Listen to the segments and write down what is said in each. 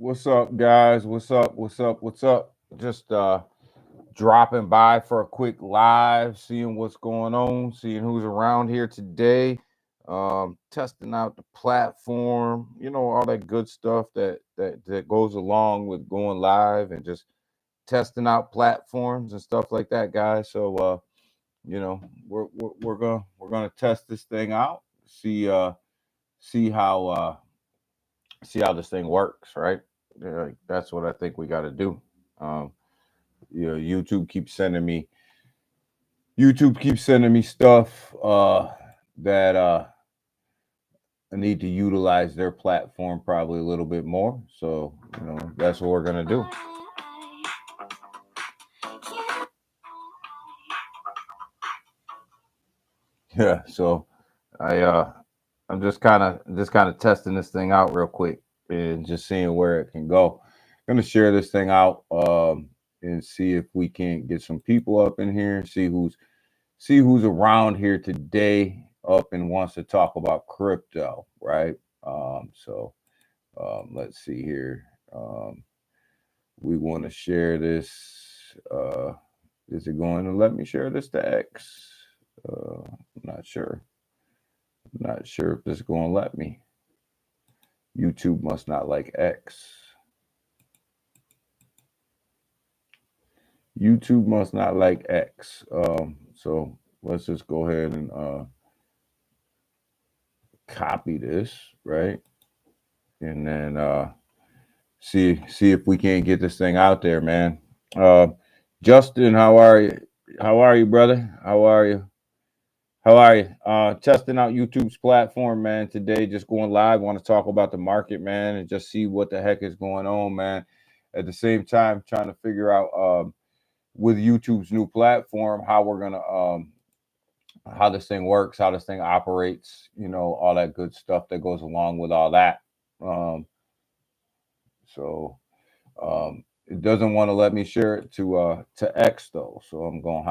What's up, guys? What's up? What's up? What's up? Just dropping by for a quick live, seeing what's going on, seeing who's around here today, testing out the platform, all that good stuff that goes along with going live and just testing out platforms and stuff like that, guys. So we're gonna test this thing out, see how this thing works, right? Yeah, like, that's what I think we got to do. Um, YouTube keeps sending me stuff that I need to utilize their platform probably a little bit more. So that's what we're gonna do. Yeah. So I I'm just kind of testing this thing out real quick and just seeing where it can go. I'm gonna share this thing out and see if we can get some people up in here, see who's around here today up and wants to talk about crypto, right? Let's see here. We want to share this. Is it going to let me share this to X? I'm not sure. I'm not sure if this is going to let me. YouTube must not like X. YouTube must not like X. So let's just go ahead and copy this, right? And then see if we can't get this thing out there, man. Uh, Justin, how are you? How are you, brother? How are you? How are you? Testing out YouTube's platform, man. Today, just going live. Want to talk about the market, man, and just see what the heck is going on, man. At the same time, trying to figure out with YouTube's new platform how we're gonna how this thing works, how this thing operates. All that good stuff that goes along with all that. Um, so it doesn't want to let me share it to X though, so I'm gonna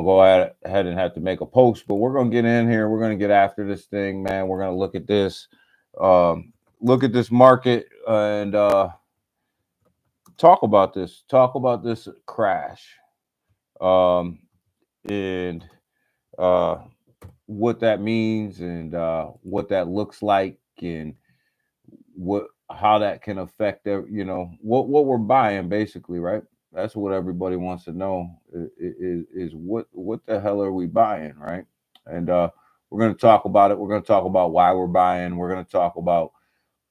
go ahead and have to make a post. But we're gonna get in here. We're gonna get after this thing, man. We're gonna look at this market and talk about this. Talk about this crash, um, and uh, what that means, and what that looks like, and what how that can affect what we're buying basically, right? That's what everybody wants to know is what the hell are we buying, right? And we're going to talk about it. We're going to talk about why we're buying. We're going to talk about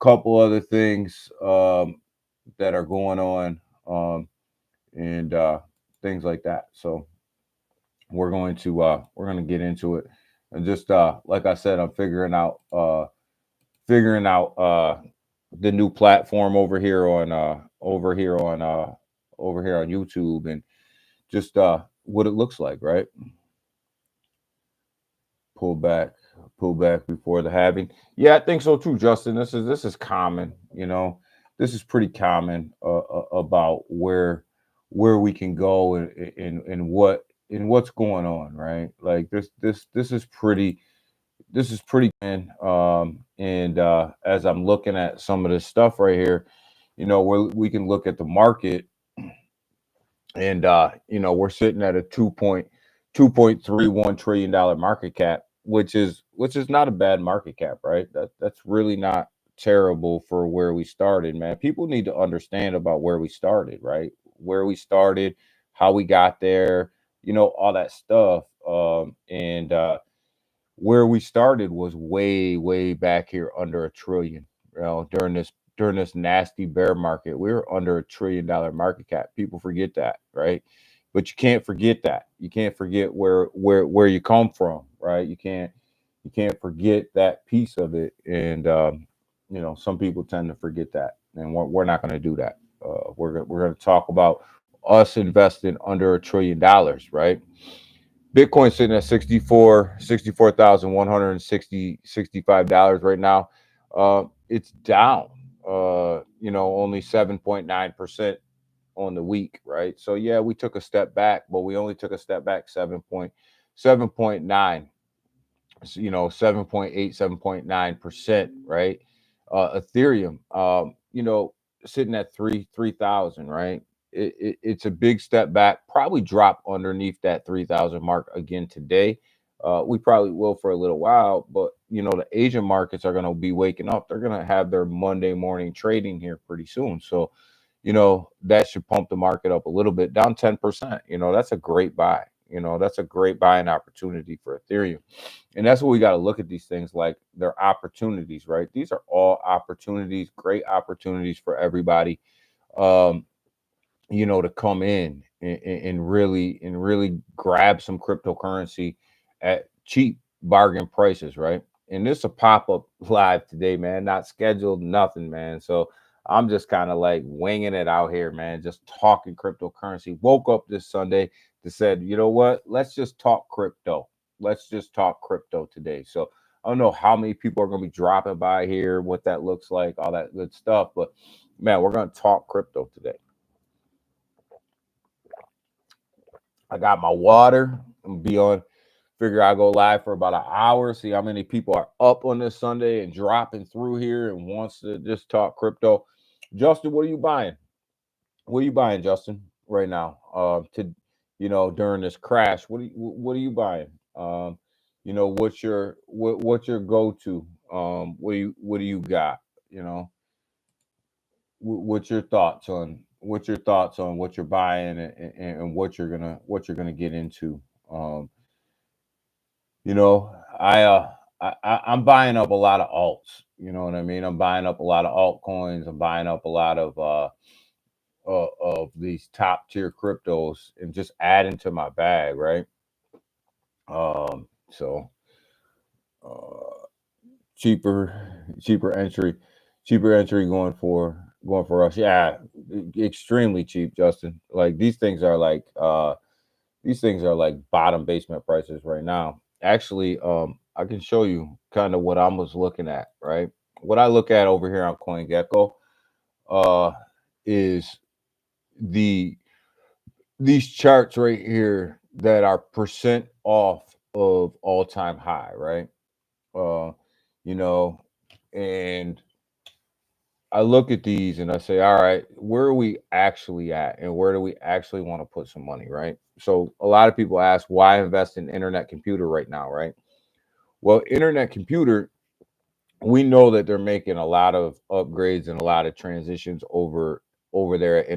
a couple other things that are going on, and things like that. So we're going to get into it. And just like I said, I'm figuring out the new platform over here on YouTube, and just what it looks like, right? Pull back, pull back before the halving. Yeah, I think so too, Justin. This is common. This is pretty common about where we can go and what's going on, right? Like this is pretty man. And as I'm looking at some of this stuff right here, where we can look at the market, and we're sitting at a 2.31 trillion dollar market cap, which is not a bad market cap, right? That's really not terrible for where we started, man. People need to understand about where we started, right? Where we started, how we got there, all that stuff. And where we started was way, way back here under a trillion. During this nasty bear market, we were under $1 trillion market cap. People forget that, right? But you can't forget that. You can't forget where you come from, right? You can't forget that piece of it. And some people tend to forget that, and we're not going to do that. We're going to talk about us investing under $1 trillion, right? Bitcoin sitting at 64,165 dollars right now. It's down, only 7.9% on the week, right? So yeah, we took a step back, but we only took a step back 7.9, 7.8, 7.9%, right? Ethereum, sitting at 3,000, right? It's a big step back. Probably drop underneath that 3,000 mark again today. We probably will for a little while, but the Asian markets are going to be waking up. They're going to have their Monday morning trading here pretty soon. So, that should pump the market up a little bit, down 10%. That's a great buy. That's a great buying opportunity for Ethereum. And that's what we got to look at these things like they're opportunities, right? These are all opportunities, great opportunities for everybody, um, to come in and really grab some cryptocurrency at cheap bargain prices, right? And this a pop up live today, man. Not scheduled, nothing, man. So I'm just kind of like winging it out here, man. Just talking cryptocurrency. Woke up this Sunday to said, you know what? Let's just talk crypto. Let's just talk crypto today. So I don't know how many people are going to be dropping by here, what that looks like, all that good stuff. But man, we're going to talk crypto today. I got my water. I'm gonna be on. Figure I'll go live for about an hour. See how many people are up on this Sunday and dropping through here and wants to just talk crypto. Justin, what are you buying? What are you buying, Justin, right now? During this crash, what are you buying? What's your go to? What do you got? You know, what's your thoughts on what you're buying and what you're gonna get into? Um, You know, I'm buying up a lot of alts. You know what I mean? I'm buying up a lot of altcoins. I'm buying up a lot of these top tier cryptos and just adding to my bag, right? So uh, cheaper entry, cheaper entry going for us. Yeah, extremely cheap, Justin. Like these things are like bottom basement prices right now. Actually, I can show you kind of what I was looking at, right? What I look at over here on CoinGecko uh is the these charts right here that are percent off of all-time high, right? Uh, you know, and I look at these and I say, all right, where are we actually at and where do we actually want to put some money, right? So a lot of people ask why invest in internet computer right now, right? Well, internet computer, we know that they're making a lot of upgrades and a lot of transitions over there at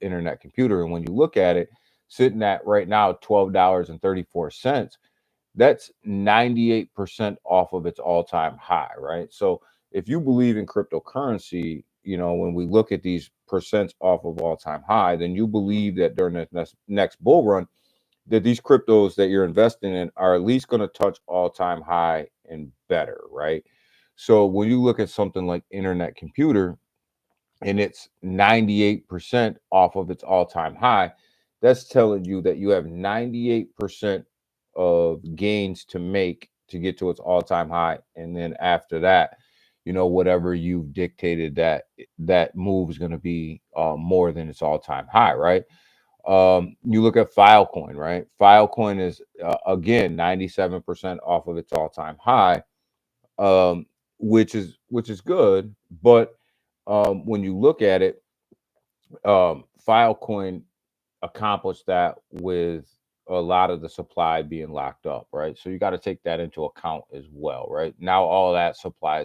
internet computer. And when you look at it, sitting at right now $12.34, that's 98% off of its all-time high, right? So if you believe in cryptocurrency, when we look at these percents off of all-time high, then you believe that during the next bull run, that these cryptos that you're investing in are at least going to touch all-time high and better, right? So when you look at something like internet computer and it's 98% off of its all-time high, that's telling you that you have 98% of gains to make to get to its all-time high. And then after that, whatever you've dictated that move is going to be more than its all-time high, right? You look at Filecoin, right? Filecoin is again 97% off of its all-time high, um, which is good. But when you look at it, Filecoin accomplished that with a lot of the supply being locked up, right? So you got to take that into account as well, right? Now all of that supply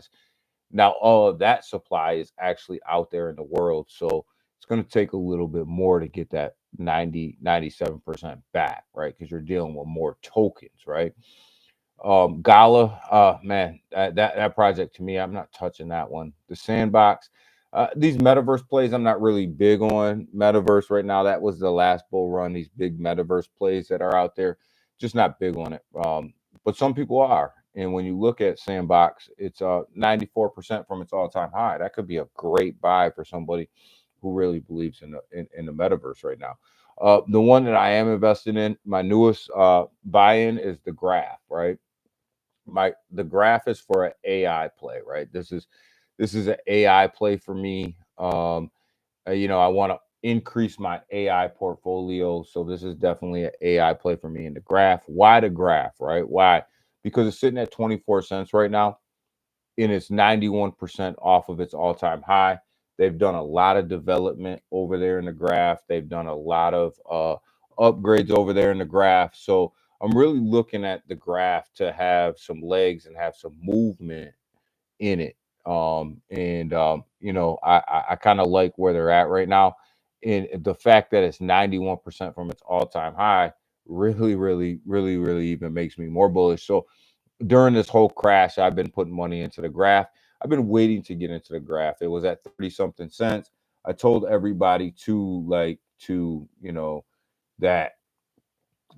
is actually out there in the world. So it's going to take a little bit more to get that 97% back, right? Because you're dealing with more tokens, right? Gala, man, that project to me, I'm not touching that one. The Sandbox, these metaverse plays, I'm not really big on metaverse right now. That was the last bull run. These big metaverse plays that are out there, just not big on it. But some people are. And when you look at Sandbox, it's 94% from its all-time high. That could be a great buy for somebody who really believes in the metaverse right now. The one that I am invested in, my newest buy-in is the Graph, right? The Graph is for an AI play, right? This is an AI play for me. I want to increase my AI portfolio, so this is definitely an AI play for me in the Graph. Why the Graph, right? Why? Because it's sitting at 24 cents right now. and it's 91% off of its all-time high. They've done a lot of development over there in the graph. They've done a lot of upgrades over there in the graph. So I'm really looking at the graph to have some legs and have some movement in it. I kind of like where they're at right now. And the fact that it's 91% from its all-time high really, really, really, really even makes me more bullish. So during this whole crash, I've been putting money into the graph. I've been waiting to get into the graph. It was at 30 something cents. I told everybody that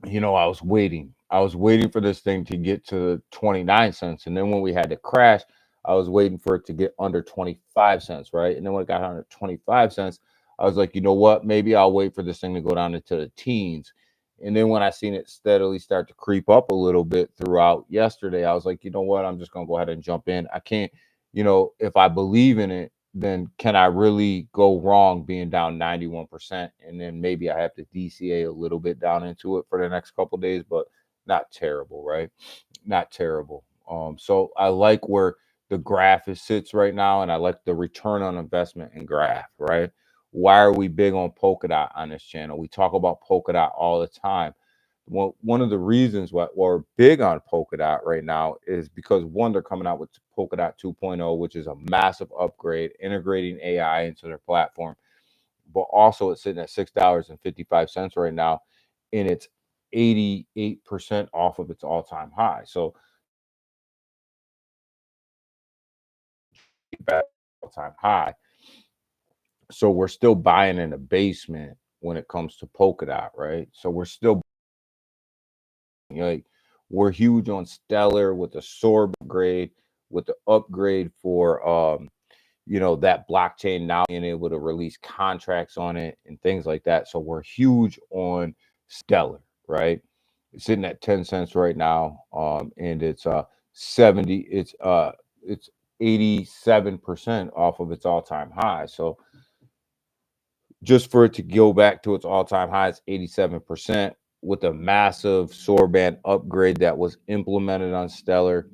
I was waiting. I was waiting for this thing to get to 29 cents. And then when we had to crash, I was waiting for it to get under 25 cents, right? And then when it got under 25 cents, I was like, you know what? Maybe I'll wait for this thing to go down into the teens. And then when I seen it steadily start to creep up a little bit throughout yesterday, I was like, you know what? I'm just going to go ahead and jump in. I can't, if I believe in it, then can I really go wrong being down 91%? And then maybe I have to DCA a little bit down into it for the next couple of days, but not terrible, right? Not terrible. So I like where the graph sits right now, and I like the return on investment in graph, right? Why are we big on Polkadot on this channel? We talk about Polkadot all the time. Well, one of the reasons why we're big on Polkadot right now is because one, they're coming out with Polkadot 2.0, which is a massive upgrade, integrating AI into their platform. But also, it's sitting at $6.55 right now, and it's 88% off of its all-time high. So, all-time high. So we're still buying in the basement when it comes to Polkadot, right? So we're still like we're huge on Stellar with the SOAR upgrade, with the upgrade for that blockchain now being able to release contracts on it and things like that. So we're huge on Stellar, right? It's sitting at 10 cents right now. And it's 87% off of its all-time high. So just for it to go back to its all-time high, it's 87% with a massive SOAR band upgrade that was implemented on Stellar.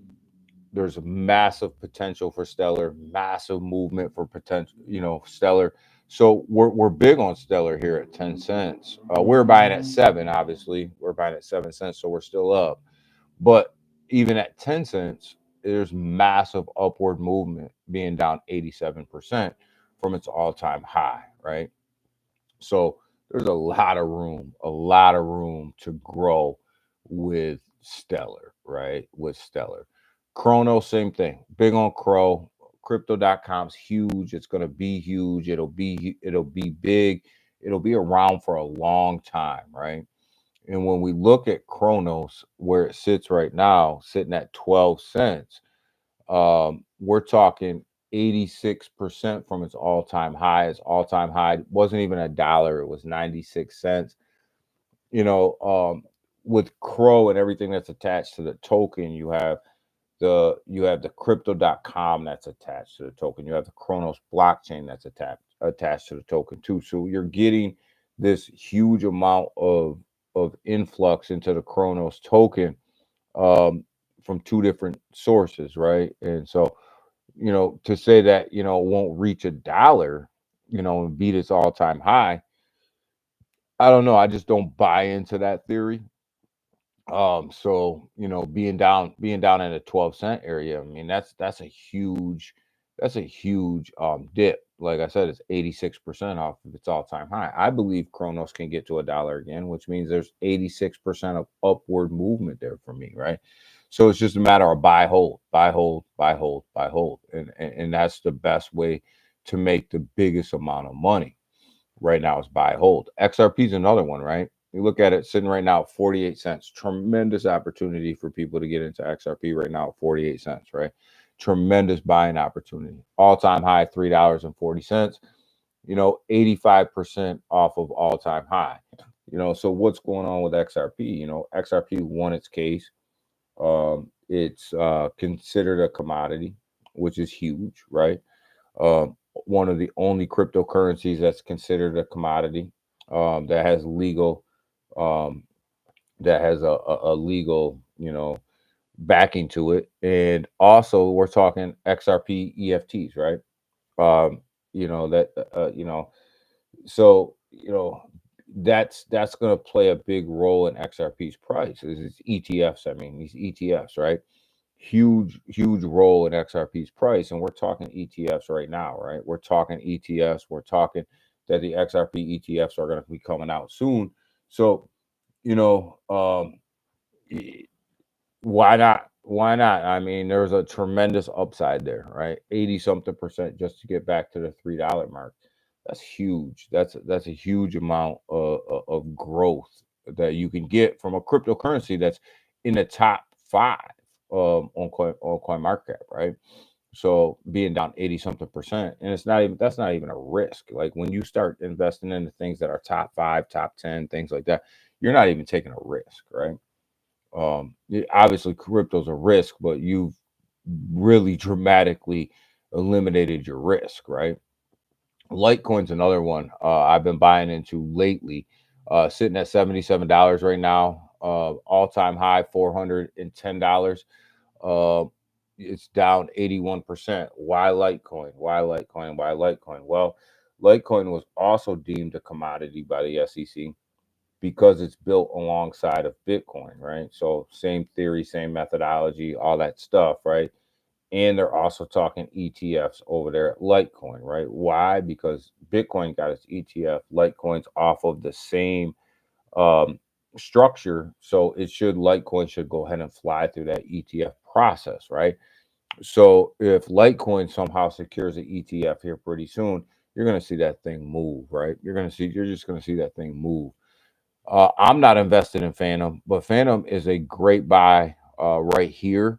There's a massive potential for Stellar, massive movement for potential, Stellar. So we're big on Stellar here at 10 cents. We're buying at 7, obviously. We're buying at 7 cents, so we're still up. But even at 10 cents, there's massive upward movement being down 87% from its all-time high, right? So there's a lot of room to grow with Stellar, right? With Stellar. Chrono, same thing. Big on Crow. Crypto.com's huge. It's going to be huge. It'll be big. It'll be around for a long time, right? And when we look at Chronos, where it sits right now, sitting at 12 cents, we're talking 86% from its all-time high. Its all-time high wasn't even $1, it was 96 cents. With Crow and everything that's attached to the token, you have the crypto.com that's attached to the token. You have the Chronos blockchain that's attached to the token too. So you're getting this huge amount of influx into the Chronos token from two different sources, right? And so, to say that, it won't reach $1, and beat its all-time high, I don't know. I just don't buy into that theory. So being down in the 12 cent area, I mean, that's a huge dip. Like I said, it's 86% off of its all-time high. I believe Chronos can get to $1 again, which means there's 86% of upward movement there for me, right? So it's just a matter of buy, hold, buy, hold, buy, hold, buy, hold. And that's the best way to make the biggest amount of money right now is buy, hold. XRP is another one, right? You look at it sitting right now at 48 cents. Tremendous opportunity for people to get into XRP right now at 48 cents, right? Tremendous buying opportunity. All-time high, $3.40. 85% off of all-time high. So what's going on with XRP? XRP won its case. It's considered a commodity, which is huge, right? One of the only cryptocurrencies that's considered a commodity, that has legal, that has a legal, backing to it, and also we're talking XRP EFTs, right? Um, you know that so that's going to play a big role in XRP's price. It's ETFs. I mean, these ETFs, right? Huge role in XRP's price, and we're talking ETFs right now, right? We're talking ETFs. We're talking that the XRP ETFs are going to be coming out soon. So you know, why not? Why not? I mean, there's a tremendous upside there, right? 80 something percent just to get back to the $3 mark. That's huge. That's a huge amount of growth that you can get from a cryptocurrency that's in the top five on coin market cap, right? So being down 80 something percent, and it's not even that's not even a risk. Like when you start investing into things that are top five, top 10, things like that, you're not even taking a risk, right? Obviously crypto's a risk, but you've really dramatically eliminated your risk, right? Litecoin's another one I've been buying into lately, sitting at $77 right now, all-time high $410. uh it's down 81%. Why Litecoin? Why Litecoin? Why Litecoin? Well, Litecoin was also deemed a commodity by the SEC because it's built alongside of Bitcoin, right? So same theory, same methodology, all that stuff, right? And they're also talking ETFs over there at Litecoin, right? Why? Because Bitcoin got its ETF, Litecoin's off of the same um, structure, so Litecoin should go ahead and fly through that ETF process, right? So if Litecoin somehow secures an ETF here pretty soon, you're going to see that thing move, right? You're just going to see that thing move. I'm not invested in Phantom, but Phantom is a great buy right here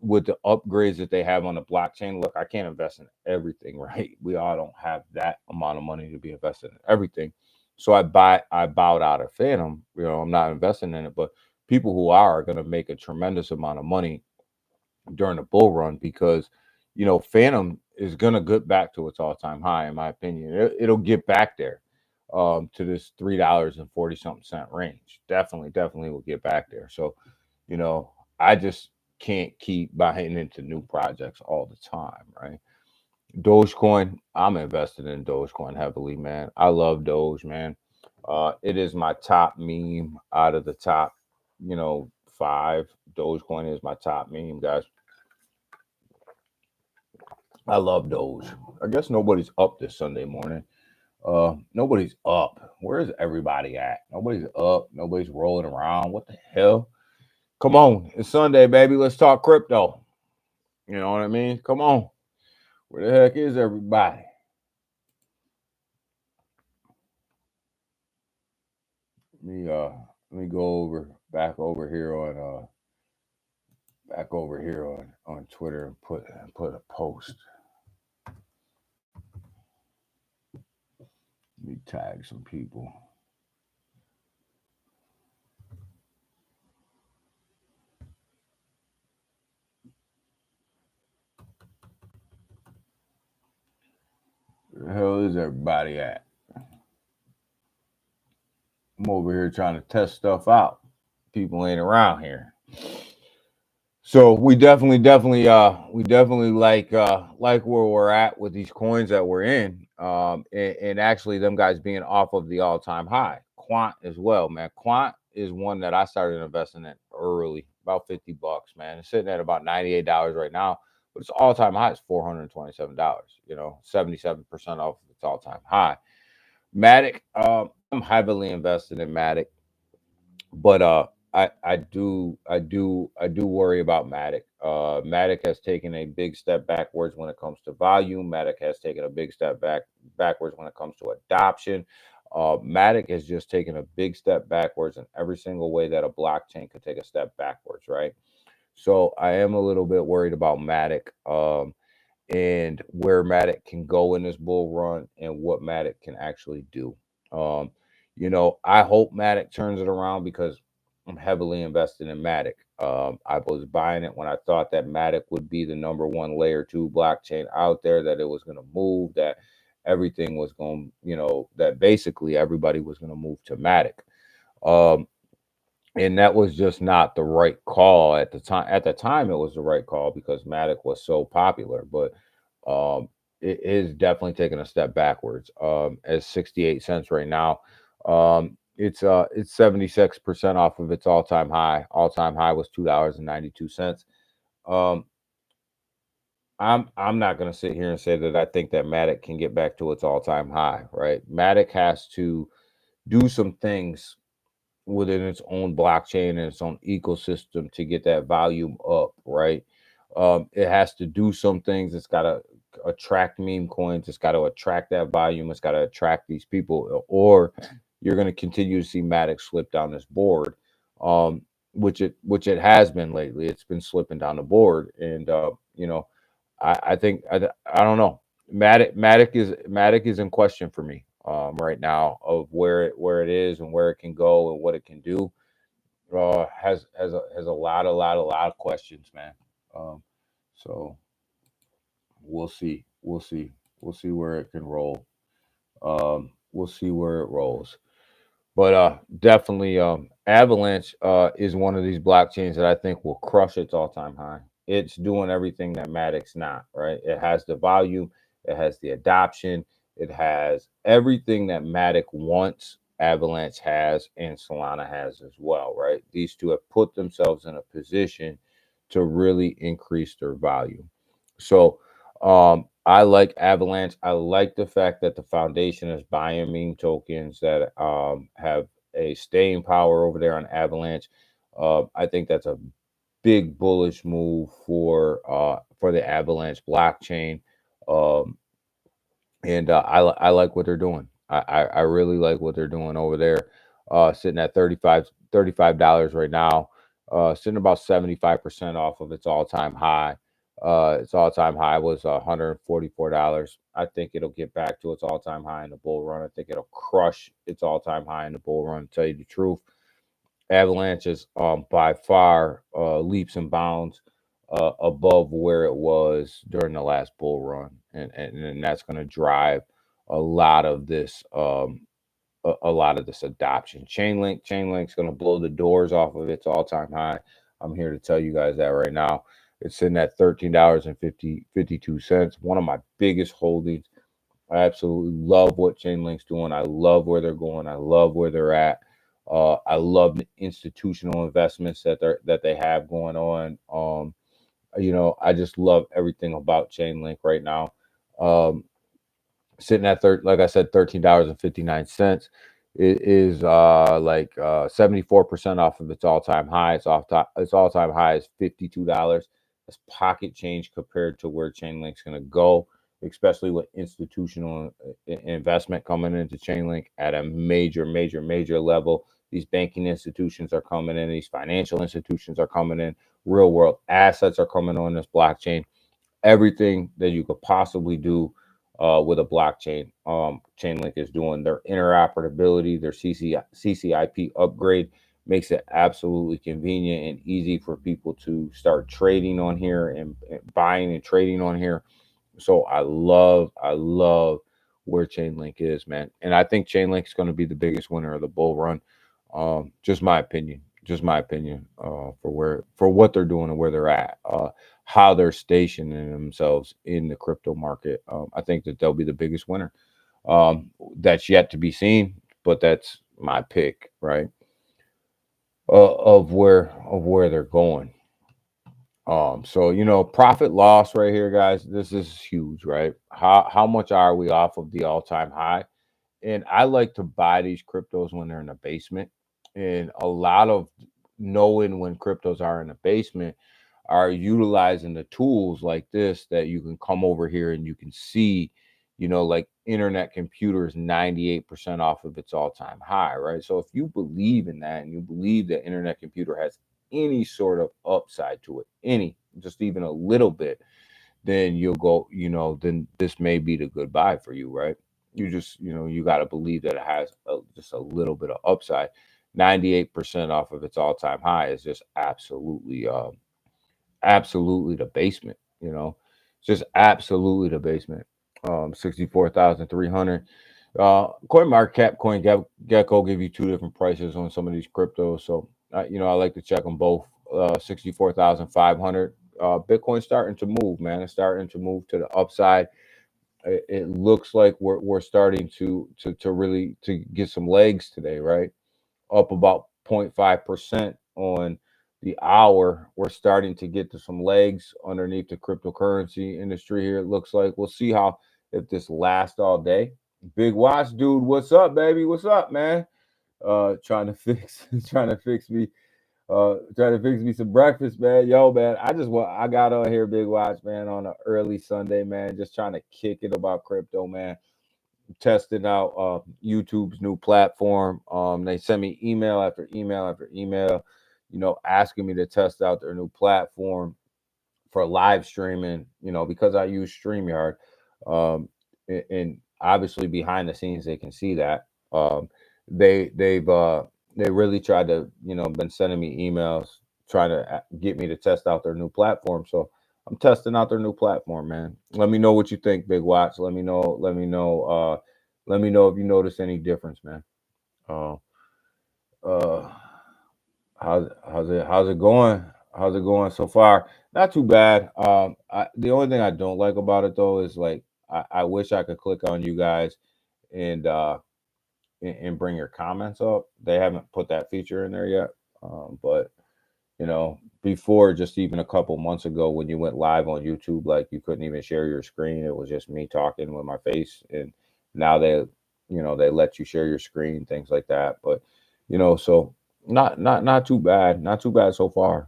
with the upgrades that they have on the blockchain. Look, I can't invest in everything, right? We all don't have that amount of money to be invested in everything. So I bowed out of Phantom. I'm not investing in it, but people who are going to make a tremendous amount of money during the bull run because Phantom is going to get back to its all-time high, in my opinion. It'll get back there to this $3.40 something cent range. Definitely will get back there. So, I just can't keep buying into new projects all the time, right? Dogecoin, I'm invested in Dogecoin heavily, man. I love Doge, man. It is my top meme out of the top, five. Dogecoin is my top meme, guys. I love Doge. I guess nobody's up this Sunday morning. Nobody's up. Where's everybody at? Nobody's up. Nobody's rolling around. What the hell? Come on. It's Sunday, baby. Let's talk crypto. You know what I mean? Come on. Where the heck is everybody? Let me go back over here on Twitter and put a post. Let me tag some people. Where the hell is everybody at? I'm over here trying to test stuff out. People ain't around here. So we definitely like where we're at with these coins that we're in. And actually them guys being off of the all-time high. Quant as well, man. Quant is one that I started investing in early, about $50, man. It's sitting at about $98 right now, but its all-time high is $427, 77% off of its all-time high. Matic, I'm heavily invested in Matic, but I do worry about Matic. Matic has taken a big step backwards when it comes to volume. Matic has taken a big step backwards when it comes to adoption. Matic has just taken a big step backwards in every single way that a blockchain could take a step backwards, right? So I am a little bit worried about Matic. And where Matic can go in this bull run and what Matic can actually do. Um, I hope Matic turns it around because I'm heavily invested in Matic. I was buying it when I thought that Matic would be the number one layer two blockchain out there, that it was going to move, that everything was going, that basically everybody was going to move to Matic. Um, and that was just not the right call at the time. At the time, it was the right call because Matic was so popular, but um, it is definitely taking a step backwards. At 68 cents right now, it's 76% off of its all time high. All time high was $2.92. Um, I'm not gonna sit here and say that I think that Matic can get back to its all time high. Right, Matic has to do some things within its own blockchain and its own ecosystem to get that volume up, right? It has to do some things. It's got to attract meme coins. It's got to attract that volume. It's got to attract these people, or you're going to continue to see Matic slip down this board, um, which it has been lately. It's been slipping down the board, and I think I don't know. Matic is in question for me right now of where it is and where it can go and what it can do. Has a lot of questions, man. Um, so we'll see, we'll see where it can roll. We'll see where it rolls. But definitely, Avalanche is one of these blockchains that I think will crush its all-time high. It's doing everything that Matic's not, right? It has the volume, it has the adoption, it has everything that Matic wants. Avalanche has, and Solana has as well, right? These two have put themselves in a position to really increase their volume. So I like Avalanche. I like the fact that the foundation is buying meme tokens that have a staying power over there on Avalanche. I think that's a big bullish move for the Avalanche blockchain. Um, and I like what they're doing. I really like what they're doing over there. Sitting at $35 right now. Sitting about 75% off of its all time high. Its all time high was $144. I think it'll get back to its all time high in the bull run. I think it'll crush its all time high in the bull run. To tell you the truth, Avalanche is by far leaps and bounds above where it was during the last bull run, and that's going to drive a lot of this a lot of this adoption. Chainlink's going to blow the doors off of its all time high. I'm here to tell you guys that right now. It's sitting at $13.52. One of my biggest holdings. I absolutely love what Chainlink's doing. I love where they're going. I love where they're at. I love the institutional investments that they have going on. I just love everything about Chainlink right now. Um, Sitting at like I said, $13.59. It is like 74% off of its all time high. Its all time high is $52. That's pocket change compared to where Chainlink's going to go, especially with institutional investment coming into Chainlink at a major level. These banking institutions are coming in. These financial institutions are coming in. Real world assets are coming on this blockchain. Everything that you could possibly do with a blockchain. Chainlink is doing their interoperability, their CCIP upgrade makes it absolutely convenient and easy for people to start trading on here and buying and trading on here. So I love where Chainlink is, man. And I think Chainlink is going to be the biggest winner of the bull run. Just my opinion. Just my opinion for what they're doing and where they're at. How they're stationing themselves in the crypto market. I think that they'll be the biggest winner. That's yet to be seen, but that's my pick, right? Of where they're going. So profit loss right here, guys. This is huge, right? How much are we off of the all time high? And I like to buy these cryptos when they're in the basement. And a lot of knowing when cryptos are in the basement are utilizing the tools like this that you can come over here and you can see, like Internet Computer is 98% off of its all-time high, right? So if you believe in that and you believe that Internet Computer has any sort of upside to it, just even a little bit, then you'll go, then this may be the good buy for you, right? You got to believe that it has just a little bit of upside. 98% off of its all-time high is just absolutely the basement, just absolutely the basement. 64,300. Coin market cap, Gecko give you two different prices on some of these cryptos. So I like to check them both. 64,500. Bitcoin starting to move, man. It's starting to move to the upside. It looks like we're starting to really to get some legs today, right? Up about 0.5% on the hour. We're starting to get to some legs underneath the cryptocurrency industry here. It looks like we'll see how if this lasts all day. Big Watch, dude, what's up, baby? What's up, man? Trying to fix, trying to fix me some breakfast, man. Yo, man, I got on here, Big Watch, man, on an early Sunday, man, just trying to kick it about crypto, man. Testing out YouTube's new platform. They sent me email after email after email, asking me to test out their new platform for live streaming. Because I use StreamYard, and obviously behind the scenes they can see that. They really tried to been sending me emails trying to get me to test out their new platform. So I'm testing out their new platform, man. Let me know what you think, Big Watch. Let me know. Let me know. Let me know if you notice any difference, man. Uh, uh, how's it going? How's it going so far? Not too bad. The only thing I don't like about it though is like I wish I could click on you guys and and bring your comments up. They haven't put that feature in there yet. But before, just even a couple months ago when you went live on YouTube, like you couldn't even share your screen. It was just me talking with my face. And now they let you share your screen, things like that. But so not too bad, not too bad so far.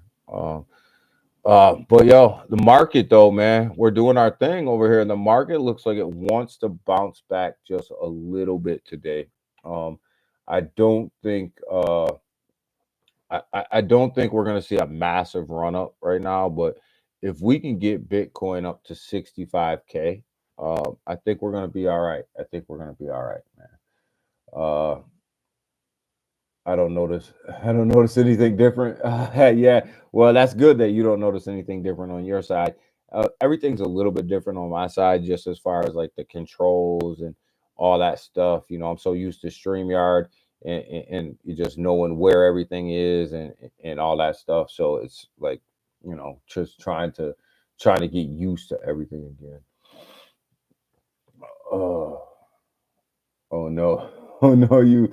But yo, the market though, man, we're doing our thing over here. And the market looks like it wants to bounce back just a little bit today. Um, I don't think I don't think we're going to see a massive run up right now, but if we can get Bitcoin up to 65K, I think we're going to be all right. I think we're going to be all right, man. Uh, I don't notice. I don't notice anything different. Yeah, well, that's good that you don't notice anything different on your side. Everything's a little bit different on my side, just as far as like the controls and all that stuff. I'm so used to Streamyard and you just knowing where everything is and all that stuff. So it's like just trying to get used to everything again. Oh. Oh no. Oh no, you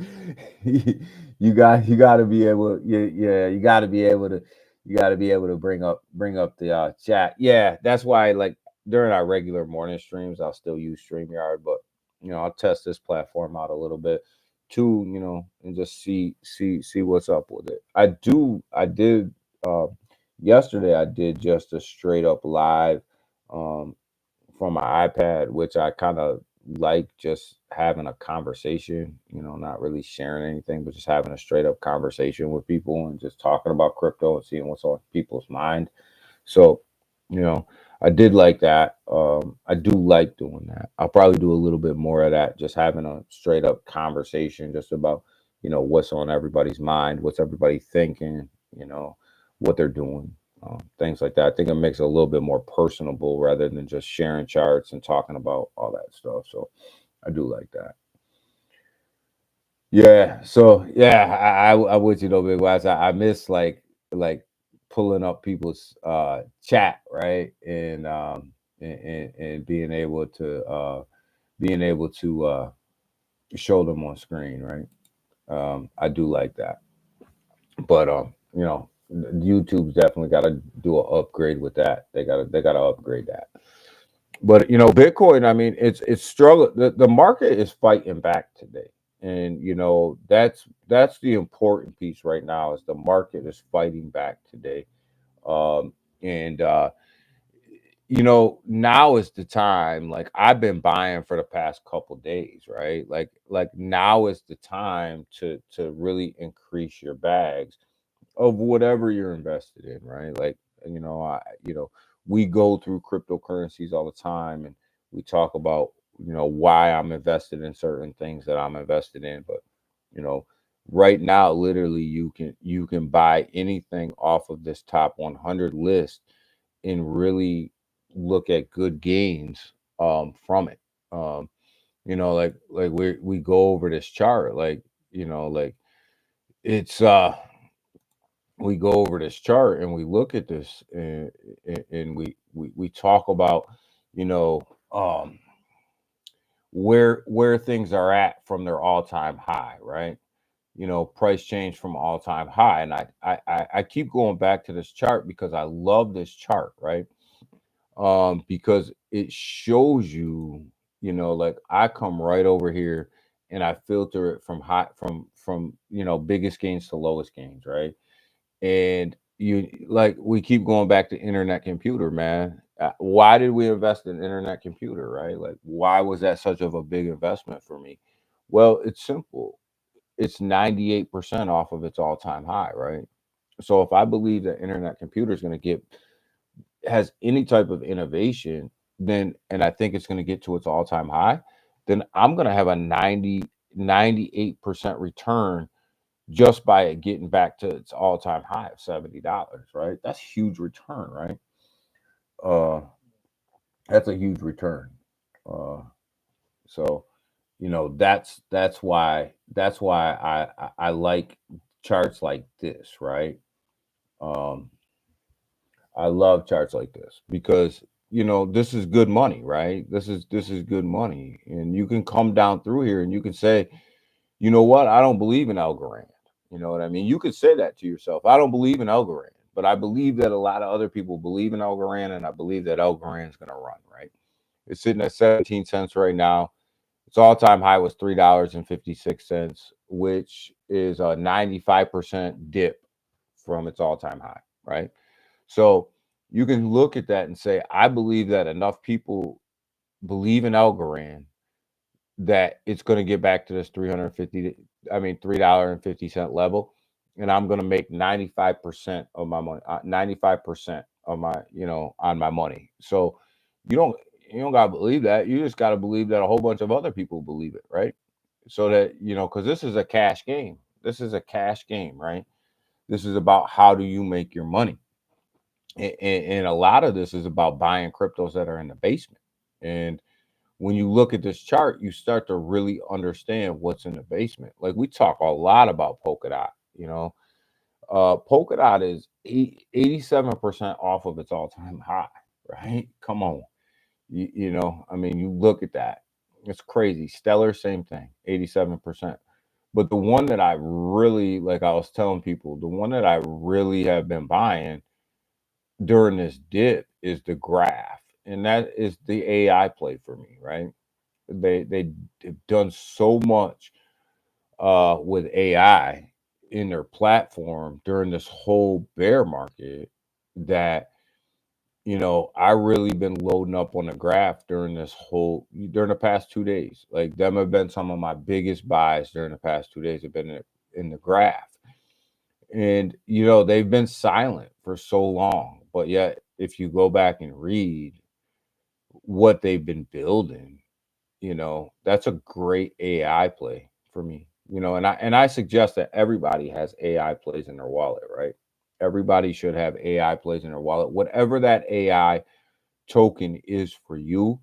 got to be able yeah, you got to be able to bring up the chat. Yeah, that's why like during our regular morning streams I'll still use StreamYard, but I'll test this platform out a little bit too, and just see what's up with it. I did yesterday I did just a straight up live um from my iPad, which I kind of like just having a conversation, not really sharing anything, but just having a straight up conversation with people and just talking about crypto and seeing what's on people's mind. So, you know, I did like that. I do like doing that. I'll probably do a little bit more of that, just having a straight up conversation just about, what's on everybody's mind, what's everybody thinking, what they're doing, things like that. I think it makes it a little bit more personable rather than just sharing charts and talking about all that stuff. So I do like that. Yeah. So yeah, I with you though, Big Wise. I miss like pulling up people's chat, right? And being able to show them on screen, right? I do like that. But YouTube's definitely got to do an upgrade with that. They got to upgrade that. But Bitcoin, I mean, it's struggle. The market is fighting back today, and that's the important piece right now is the market is fighting back today. And now is the time. Like I've been buying for the past couple days, right? Like now is the time to really increase your bags of whatever you're invested in, right? Like, I, we go through cryptocurrencies all the time and we talk about, why I'm invested in certain things that I'm invested in. But, you know, right now, literally you can buy anything off of this top 100 list and really look at good gains from it. Um, like we go over this chart, like, like it's we go over this chart and we look at this, and we talk about, you know, um, where things are at from their all-time high, right? You know, price change from all-time high. And I keep going back to this chart because I love this chart, right? Because it shows you, you know, like I come right over here and I filter it from high, from you know, biggest gains to lowest gains, right? And you, like, we keep going back to internet computer, man. Why did we invest in internet computer, right? Like, why was that such of a big investment for me? Well, it's simple. It's 98% off of its all-time high, right? So if I believe that internet computer is going to get, has any type of innovation, then, and I think it's going to get to its all-time high, then I'm going to have a 98% return just by it getting back to its all-time high of $70, right? That's huge return, right? Uh, that's a huge return. Uh, so you know, that's why I like charts like this, right? Um, I love charts like this because, you know, this is good money, right? This is good money, and you can come down through here and you can say, you know what, I don't believe in Algorand. You know what I mean? You could say that to yourself. I don't believe in Algorand, but I believe that a lot of other people believe in Algorand, and I believe that Algorand is going to run, right? It's sitting at 17 cents right now. Its all-time high was $3.56, which is a 95% dip from its all-time high, right? So you can look at that and say, I believe that enough people believe in Algorand that it's going to get back to this 350, I mean $3.50 level, and I'm going to make 95% of my money, 95% of my, you know, on my money. So you don't you don't got to believe that. You just got to believe that a whole bunch of other people believe it, right? So that, you know, cuz this is a cash game. This is a cash game, right? This is about how do you make your money. And a lot of this is about buying cryptos that are in the basement. And when you look at this chart, you start to really understand what's in the basement. Like, we talk a lot about Polkadot, you know. Polkadot is 87% off of its all-time high, right? Come on. You know, I mean, you look at that. It's crazy. Stellar, same thing, 87%. But the one that I really, like I was telling people, the one that I really have been buying during this dip is the graph. And that is the AI play for me, right? They've done so much with AI in their platform during this whole bear market that, you know, I really been loading up on the graph during the past 2 days. Like, them have been some of my biggest buys during the past 2 days have been in the graph. And, you know, they've been silent for so long, but yet if you go back and read what they've been building, you know, that's a great AI play for me. You know, and I suggest that everybody has AI plays in their wallet, right? Everybody should have AI plays in their wallet. Whatever that AI token is for you,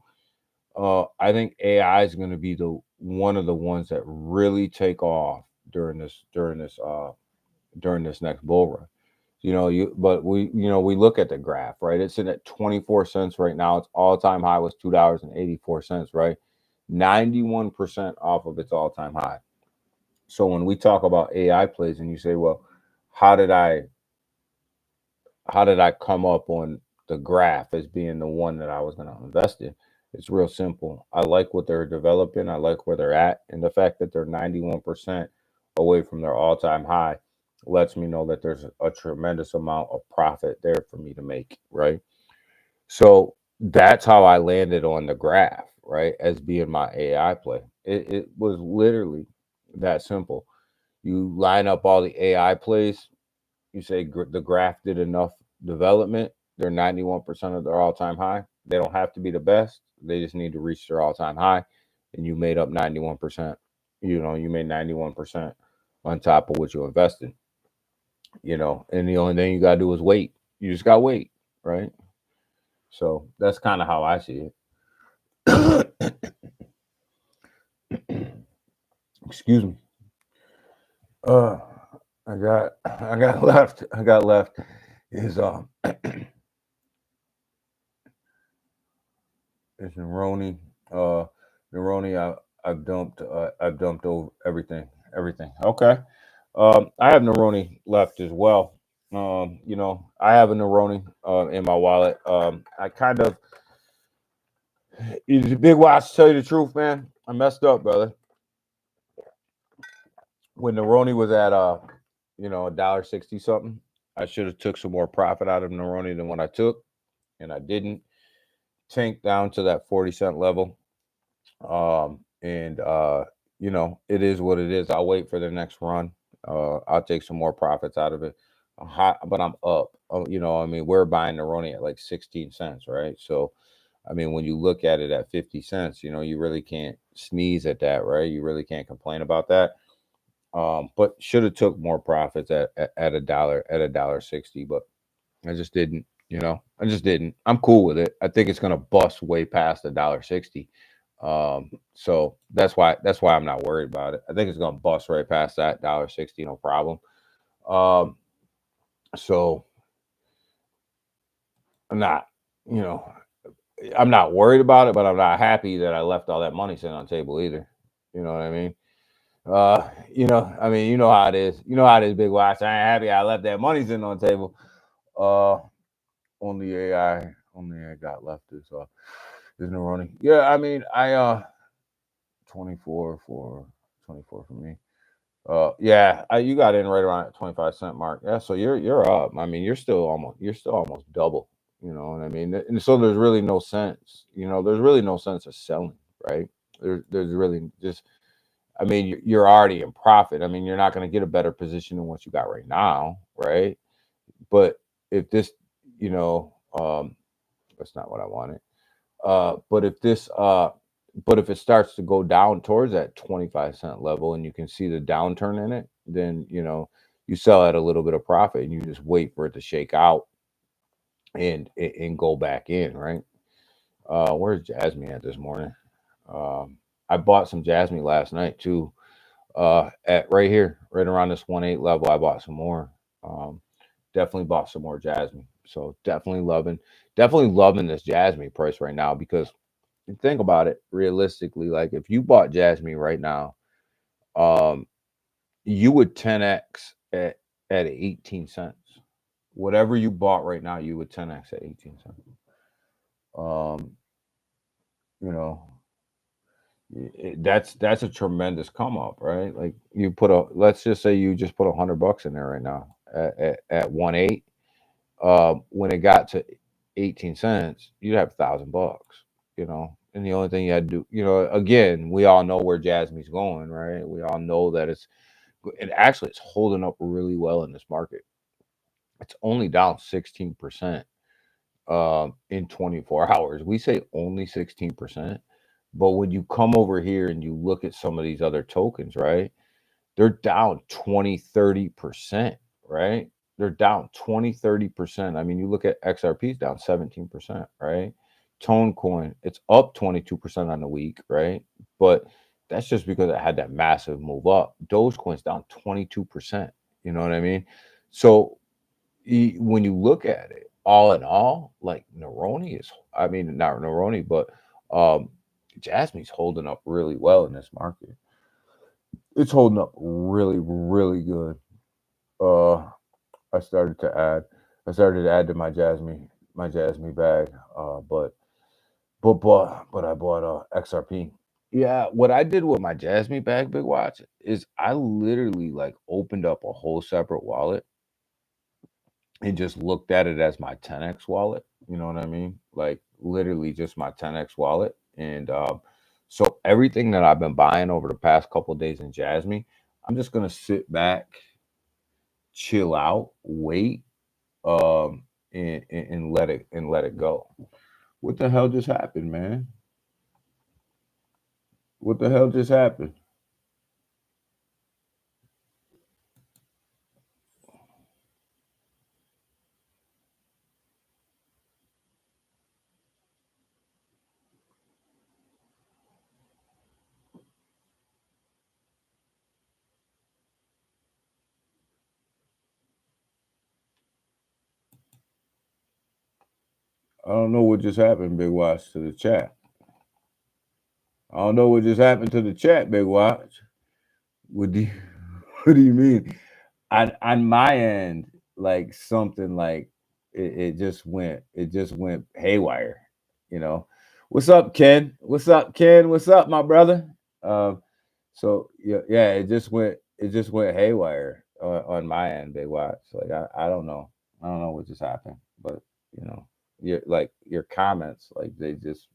I think AI is going to be the one of the ones that really take off during this next bull run. You know, but we look at the graph, right? It's in at 24 cents right now. Its all-time high was $2.84, right? 91% off of its all-time high. So when we talk about AI plays and you say, well, how did I come up on the graph as being the one that I was going to invest in? It's real simple. I like what they're developing. I like where they're at, and the fact that they're 91% away from their all-time high lets me know that there's a tremendous amount of profit there for me to make, right? So that's how I landed on the graph, right, as being my AI play. It was literally that simple. You line up all the AI plays, you say the graph did enough development, they're 91% of their all-time high. They don't have to be the best. They just need to reach their all-time high, and you made up 91%. You know, you made 91% on top of what you invested, you know, and the only thing you got to do is wait. You just got to wait, right? So that's kind of how I see it. Excuse me. Uh, I got left. I got left is is Neroni. Uh, Neroni. I've dumped over everything. Everything. Okay. I have Neroni left as well. You know, I have a Neroni in my wallet. I kind of it's a big watch. To tell you the truth, man, I messed up, brother. When Neroni was at you know, $1.60 something, I should have took some more profit out of Neroni than what I took, and I didn't. Tank down to that 40 cent level. And you know, it is what it is. I'll wait for the next run. I'll take some more profits out of it. I'm hot, but I'm up. You know, I mean, we're buying Neroni at like 16 cents, right? So, I mean, when you look at it at 50 cents, you know, you really can't sneeze at that, right? You really can't complain about that. But should have took more profits at $1.60, but I just didn't. You know, I just didn't. I'm cool with it. I think it's gonna bust way past $1.60. So that's why I'm not worried about it. I think it's gonna bust right past that $1.60, no problem. Um, so I'm not, you know, I'm not worried about it, but I'm not happy that I left all that money sitting on the table either. You know what I mean? You know, I mean, you know how it is. You know how it is, Big Watch. I ain't happy I left that money sitting on the table. Uh, only I got left is Neroni. Yeah, I mean, I 24 for 24 for me. Yeah, you got in right around at 25 cent mark. Yeah, so you're up. I mean, you're still almost double. You know what I mean? And so there's really no sense. You know, there's really no sense of selling, right? There's really just. I mean, you're already in profit. I mean, you're not going to get a better position than what you got right now, right? But if this, you know, that's not what I wanted. But if this, but if it starts to go down towards that 25 cent level, and you can see the downturn in it, then you know you sell at a little bit of profit, and you just wait for it to shake out and go back in, right? Where's Jasmine at this morning? I bought some Jasmine last night too. At right here, right around this 1.8 level, I bought some more. Um, definitely bought some more Jasmine. So definitely loving this Jasmine price right now because think about it realistically. Like if you bought Jasmine right now, um, you would 10x at 18 cents. Whatever you bought right now, you would 10x at 18 cents. Um, you know, that's a tremendous come up, right? Like you put a let's just say you just put $100 in there right now at 1.8. When it got to 18 cents, you'd have $1,000, you know. And the only thing you had to do, you know, again, we all know where Jasmine's going, right? We all know that it's holding up really well in this market. It's only down 16% in 24 hours. We say only 16%, but when you come over here and you look at some of these other tokens, right? They're down 20, 30%, right? They're down 20, 30%. I mean, you look at XRP's down 17%, right? Tone Coin, it's up 22% on the week, right? But that's just because it had that massive move up. Dogecoin's down 22%. You know what I mean? So when you look at it, all in all, like Neroni is, I mean, not Neroni, but um, Jasmine's holding up really well in this market. It's holding up really, really good. Uh, I started to add, I started to add to my Jasmine bag. But I bought XRP. Yeah, what I did with my Jasmine bag, Big Watch, is I literally like opened up a whole separate wallet and just looked at it as my 10x wallet. You know what I mean? Like literally just my 10x wallet. And so everything that I've been buying over the past couple of days in Jasmine, I'm just gonna sit back, chill out, wait, and let it go. What the hell just happened, man? What the hell just happened? don't know what just happened, Big Watch, to the chat. I don't know what just happened to the chat, Big Watch. What do you, what do you mean? On my end, like something like it just went haywire, you know. What's up, Ken? What's up, Ken? What's up, my brother? Um, so yeah, it just went haywire on my end, Big Watch. Like I don't know. I don't know what just happened, but you know, your comments, like they just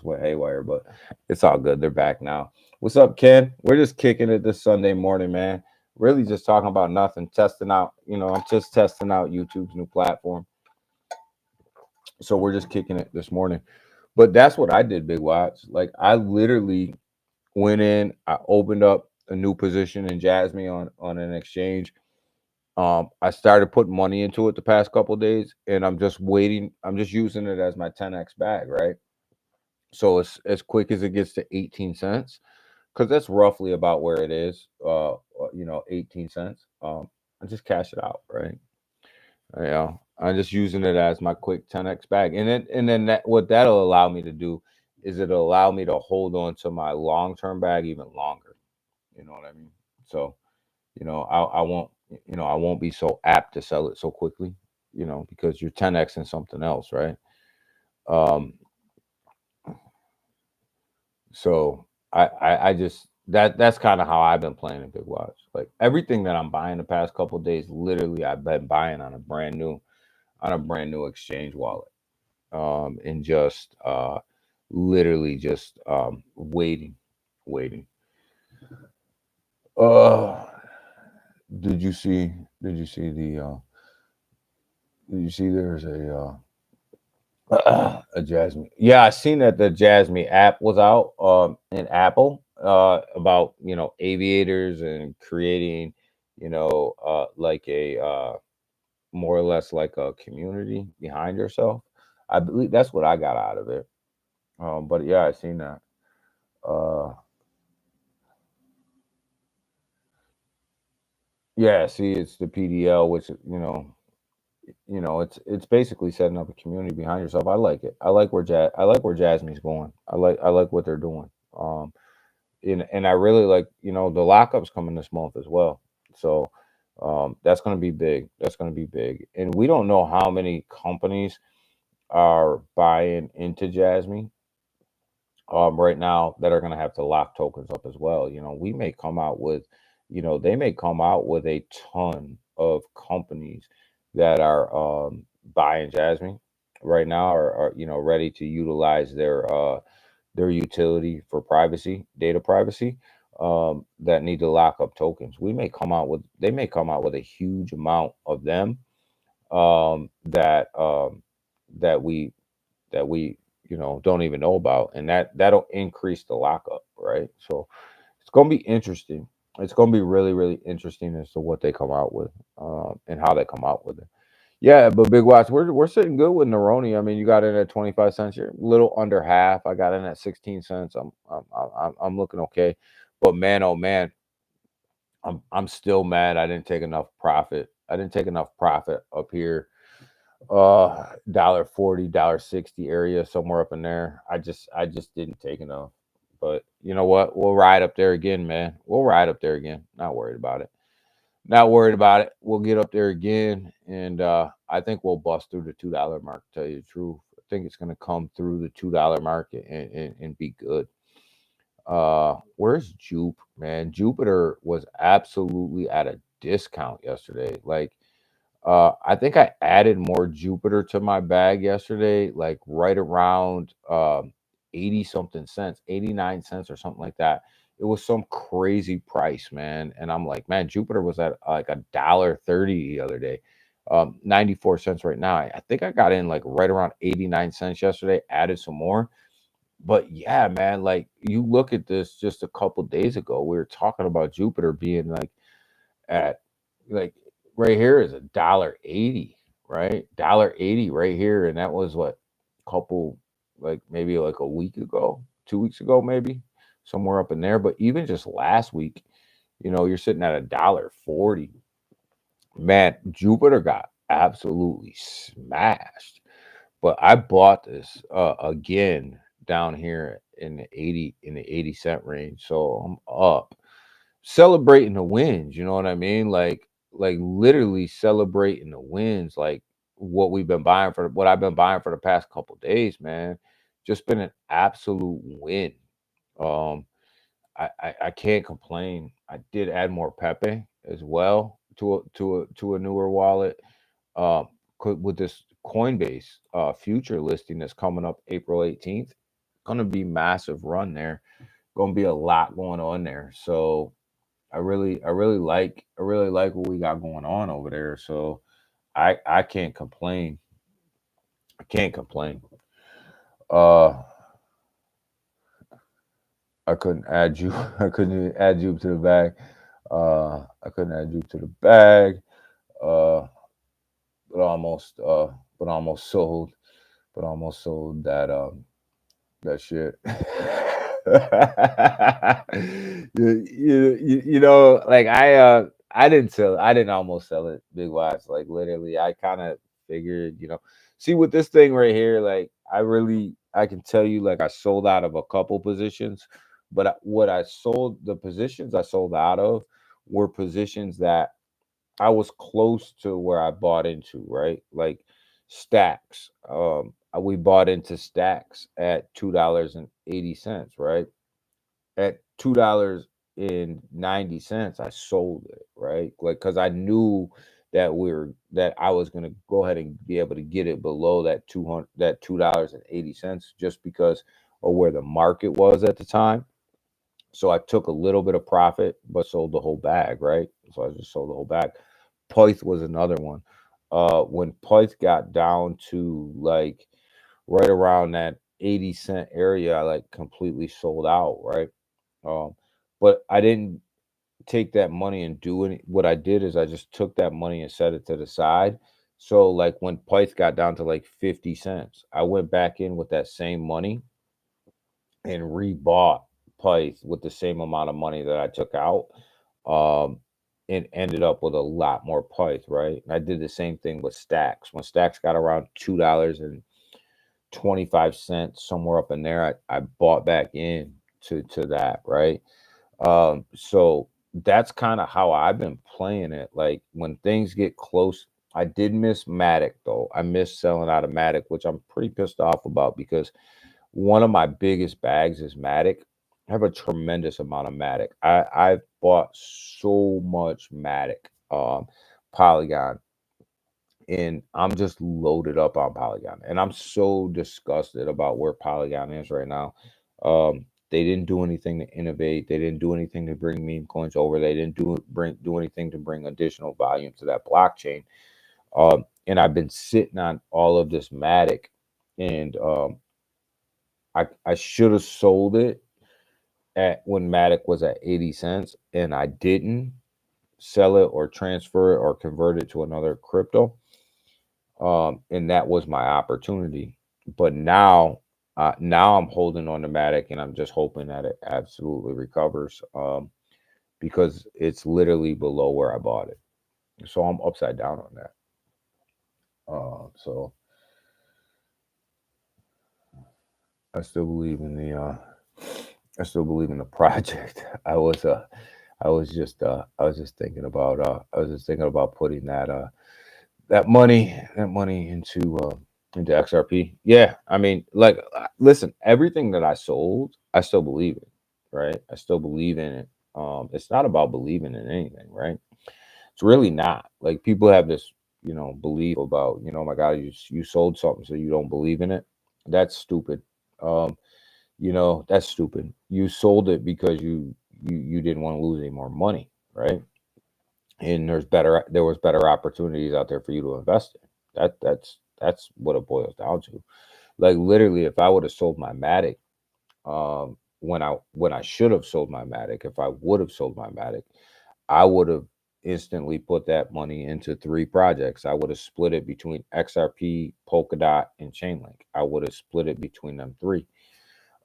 went haywire, but it's all good. They're back now. What's up, Ken? We're just kicking it this Sunday morning, man. Really just talking about nothing, testing out, I'm just testing out YouTube's new platform. So we're just kicking it this morning. But that's what I did, Big Watch. Like I literally went in, I opened up a new position in Jasmine on an exchange. I started putting money into it the past couple days, and I'm just waiting. I'm just using it as my 10x bag, right? So it's as quick as it gets to 18 cents, because that's roughly about where it is. 18 cents. I just cash it out, right? I'm just using it as my quick 10x bag, and then what that'll allow me to do is it'll allow me to hold on to my long term bag even longer. You know what I mean? So I won't be so apt to sell it so quickly. Because you're 10x in something else, right? Um, so I just that's kind of how I've been playing in Big Watch. Like everything that I'm buying the past couple of days, literally I've been buying on a brand new exchange wallet. And just literally just waiting. Uh did you see did you see there's a Jasmine. Yeah, I seen that the Jasmine app was out in Apple about aviators and creating like a more or less like a community behind yourself. I believe that's what I got out of it. But yeah, I seen that. Uh, yeah, see, it's the PDL, which it's basically setting up a community behind yourself. I like it. I like where Jasmine's going. I like what they're doing. And I really like the lockup's coming this month as well. So that's going to be big. That's going to be big. And we don't know how many companies are buying into Jasmine right now that are going to have to lock tokens up as well. We may come out with, they may come out with a ton of companies that are buying Jasmine right now, are ready to utilize their utility for privacy, data privacy, that need to lock up tokens. They may come out with a huge amount of them, that that we that we don't even know about, and that'll increase the lockup, right? So it's gonna be interesting. It's gonna be really really interesting as to what they come out with, and how they come out with it. Yeah, but Big Watch, we're sitting good with Neroni. I mean, you got in at 25 cents. You're a little under half. I got in at 16 cents. I'm looking okay, but man, oh man, I'm still mad. I didn't take enough profit. I didn't take enough profit up here. $1.40, $1.60 area, somewhere up in there. I just didn't take enough. But you know what? We'll ride up there again, man. We'll ride up there again. Not worried about it. Not worried about it. We'll get up there again, and I think we'll bust through the $2 mark. To tell you the truth, I think it's going to come through the $2 market and be good. Where's Jupe, man? Jupiter was absolutely at a discount yesterday. Like, I think I added more Jupiter to my bag yesterday, like right around 80 something cents, 89 cents or something like that. It was some crazy price, man. And I'm like, man, Jupiter was at like $1.30 the other day. 94 cents right now. I think I got in like right around 89 cents yesterday, added some more. But yeah, man, like you look at this just a couple days ago, we were talking about Jupiter being like at like right here is $1.80, right? $1.80 right here, and that was what couple like maybe like a week ago, 2 weeks ago, maybe somewhere up in there. But even just last week, you're sitting at $1.40. Man, Jupiter got absolutely smashed. But I bought this again down here in the 80 cent range. So I'm up celebrating the wins, you know what I mean? Like literally celebrating the wins, like what I've been buying for the past couple days, man. Just been an absolute win. Um I can't complain. I did add more Pepe as well to a newer wallet. Um with this Coinbase future listing that's coming up April 18th. Gonna be massive run there. Gonna be a lot going on there. So I really like what we got going on over there. So I can't complain. I can't complain. Uh I couldn't add you. I couldn't add you to the bag. I couldn't add you to the bag. Uh but almost but almost sold. But almost sold that shit. You know, like I didn't almost sell it, Big Watch. Like literally, I kind of figured, see with this thing right here, like I can tell you, like I sold out of a couple positions, but the positions I sold out of were positions that I was close to where I bought into, right? Like stacks. We bought into stacks at $2.80, right? At $2.90, I sold it, right? Like because I knew that I was gonna go ahead and be able to get it below that $2.80 just because of where the market was at the time. So I took a little bit of profit, but sold the whole bag, right? So I just sold the whole bag. Pyth was another one. When Pyth got down to like right around that 80 cent area, I like completely sold out, right? Um, but I didn't take that money and do any. What I did is I just took that money and set it to the side. So like when Pyth got down to like 50 cents, I went back in with that same money and rebought Pyth with the same amount of money that I took out. Um, and ended up with a lot more Pyth, right? And I did the same thing with Stacks. When Stacks got around $2.25, somewhere up in there, I bought back in to that, right? So that's kind of how I've been playing it. Like when things get close, I did miss Matic though. I missed selling out of Matic, which I'm pretty pissed off about because one of my biggest bags is Matic. I have a tremendous amount of Matic. I've bought so much Matic, Polygon, and I'm just loaded up on Polygon. And I'm so disgusted about where Polygon is right now. They didn't do anything to innovate. They didn't do anything to bring meme coins over. They didn't do anything to bring additional volume to that blockchain. And I've been sitting on all of this Matic, and I should have sold it at when Matic was at 80 cents, and I didn't sell it or transfer it or convert it to another crypto. And that was my opportunity. But now I'm holding on to Matic, and I'm just hoping that it absolutely recovers. Because it's literally below where I bought it, so I'm upside down on that. So I still believe in I still believe in the project. I was just thinking about putting that money into XRP. Yeah, I mean, like, listen, everything that I sold, I still believe in, right? I still believe in it. It's not about believing in anything, right? It's really not. Like people have this, belief about, oh my God, you sold something, so you don't believe in it. That's stupid. Um, that's stupid. You sold it because you didn't want to lose any more money, right? And there was better opportunities out there for you to invest in. That's what it boils down to. Like literally, if I would have sold my Matic, when I should have sold my Matic, if I would have sold my Matic, I would have instantly put that money into three projects. I would have split it between XRP, Polkadot, and Chainlink. I would have split it between them three.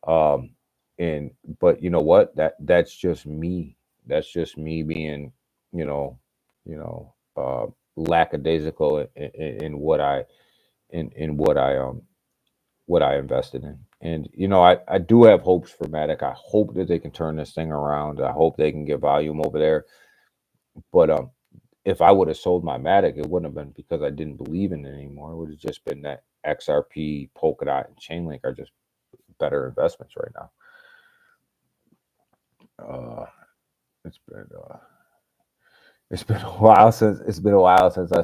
Um, and but you know what? That's just me. That's just me being, you know, you know, lackadaisical in what I in what I invested in. And I do have hopes for Matic. I hope that they can turn this thing around. I hope they can get volume over there. But if I would have sold my Matic, it wouldn't have been because I didn't believe in it anymore. It would have just been that XRP, Polkadot, and Chainlink are just better investments right now. It's been a while since I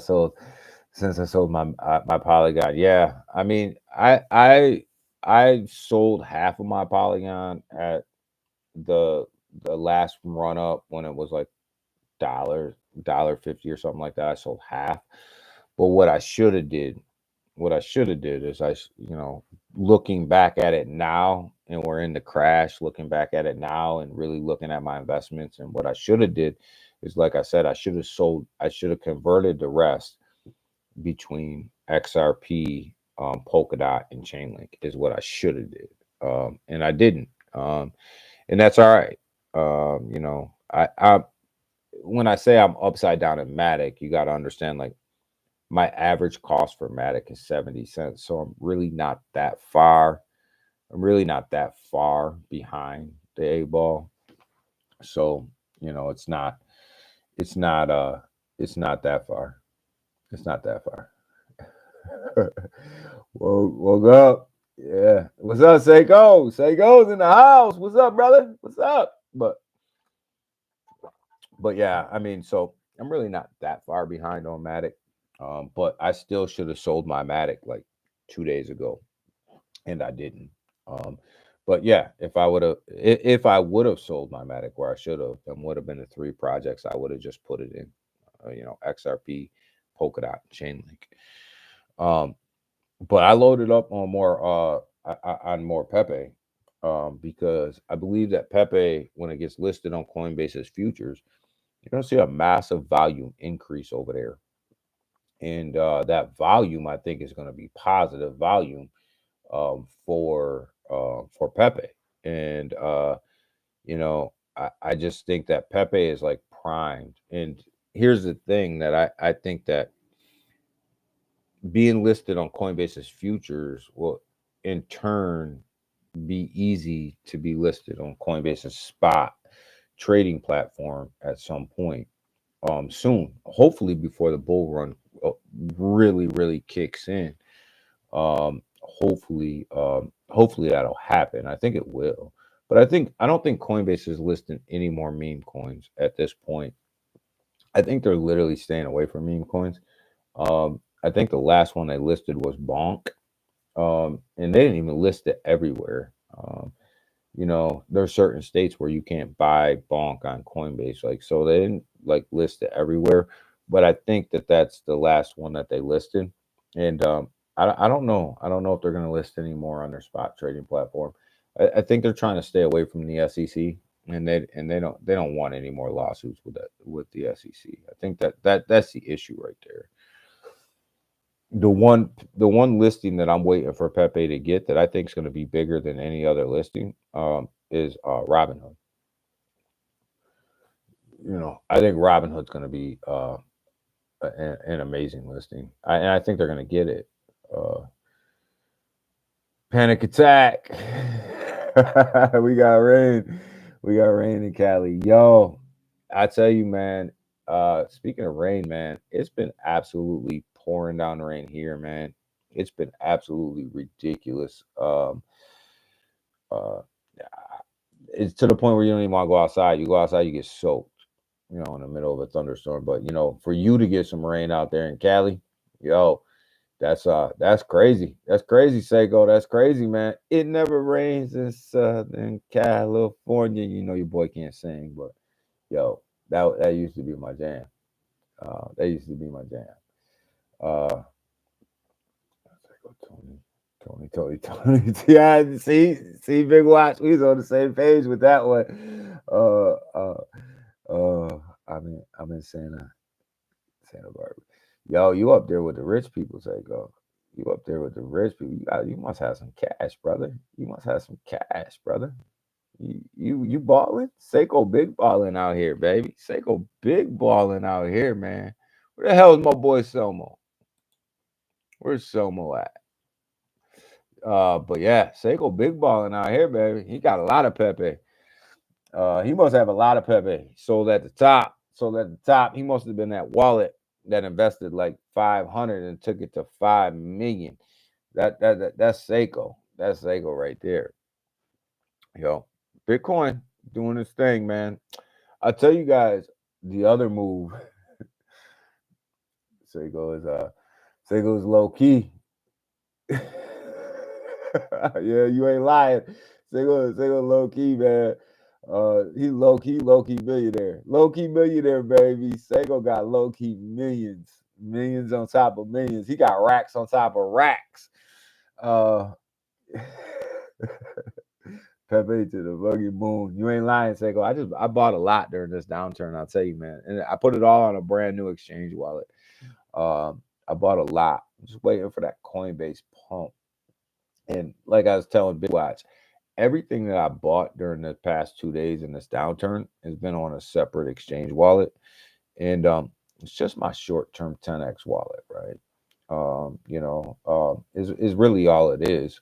sold my Polygon. Yeah, I mean, I sold half of my Polygon at the last run up when it was like $1.50 or something like that. I sold half. But what I should have did is looking back at it now, and we're in the crash, looking back at it now and really looking at my investments, and what I should have did is, like I said, I should have converted the rest between XRP, Polkadot, and Chainlink is what I should have did. And I didn't. And that's all right. I when I say I'm upside down in Matic, you got to understand, like, my average cost for Matic is 70 cents. So I'm really not that far. Behind the A ball. So, it's not that far. It's not that far. Woke up. Yeah. What's up, Seiko? Seiko's in the house. What's up, brother? What's up? But yeah, I mean, so I'm really not that far behind on Matic. But I still should have sold my Matic like 2 days ago, and I didn't. But yeah, if I would have sold my Matic where I should have, then would have been the 3 projects I would have just put it in. XRP, Polkadot, Chainlink. But I loaded up on more Pepe, because I believe that Pepe, when it gets listed on Coinbase's futures, you're going to see a massive volume increase over there. And that volume, I think, is going to be positive volume for Pepe. And I just think that Pepe is like primed. And here's the thing, that I think that being listed on Coinbase's futures will in turn be easy to be listed on Coinbase's spot trading platform at some point soon, hopefully before the bull run really kicks in. Hopefully that'll happen. I think it will. But I don't think Coinbase is listing any more meme coins at this point. I think they're literally staying away from meme coins. I think the last one they listed was Bonk. And they didn't even list it everywhere. There are certain states where you can't buy Bonk on Coinbase, like, so they didn't like list it everywhere. But I think that that's the last one that they listed, and I don't know. I don't know if they're going to list any more on their spot trading platform. I think they're trying to stay away from the SEC, and they don't want any more lawsuits with the SEC. I think that's the issue right there. The one listing that I'm waiting for Pepe to get that I think is going to be bigger than any other listing is Robinhood. I think Robinhood's going to be an amazing listing, and I think they're going to get it. Panic attack. We got rain in Cali. Yo, I tell you, man, speaking of rain, man, it's been absolutely pouring down the rain here, man. It's been absolutely ridiculous. It's to the point where you don't even want to go outside. You go outside, you get soaked, in the middle of a thunderstorm. But for you to get some rain out there in Cali, yo, that's crazy. That's crazy, Seiko. That's crazy, man. It never rains in Southern California. Your boy can't sing, but yo, that used to be my jam. That used to be my jam. Tony. Yeah, see, Big Watch. We was on the same page with that one. I'm in Santa Barbara. Yo, you up there with the rich people, Seiko. You up there with the rich people. You must have some cash, brother. You must have some cash, brother. You balling? Seiko big balling out here, baby. Seiko big balling out here, man. Where the hell is my boy Selmo? Where's Selmo at? But yeah, Seiko big balling out here, baby. He got a lot of Pepe. He must have a lot of Pepe. Sold at the top. Sold at the top. He must have been that wallet that invested like 500 and took it to 5 million. That's Seiko. That's Seiko right there. Yo, Bitcoin doing his thing, man. I'll tell you guys the other move. Seiko is low key. Yeah, you ain't lying. Seiko low key, man. He low key millionaire. Low key millionaire, baby. Seiko got low key millions. Millions on top of millions. He got racks on top of racks. Uh Pepe to the buggy moon. You ain't lying, Seiko. I bought a lot during this downturn, I'll tell you, man. And I put it all on a brand new exchange wallet. I bought a lot. I'm just waiting for that Coinbase pump. And like I was telling Big Watch, everything that I bought during the past 2 days in this downturn has been on a separate exchange wallet. And it's just my short-term 10x wallet, right? Is really all it is.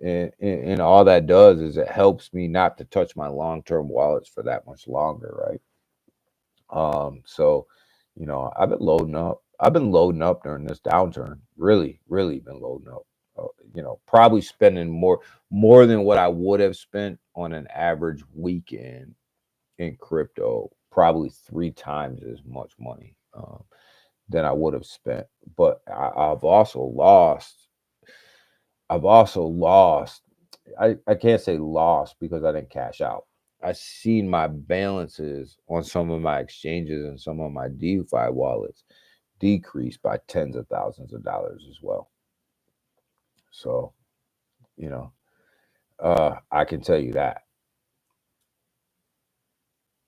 And all that does is it helps me not to touch my long-term wallets for that much longer, right? So, I've been loading up. I've been loading up during this downturn. Really, really been loading up. Probably spending more than what I would have spent on an average weekend in crypto. Probably 3 times as much money than I would have spent. But I've also lost. I can't say lost because I didn't cash out. I seen my balances on some of my exchanges and some of my DeFi wallets decrease by tens of thousands of dollars as well. So, you know, I can tell you that.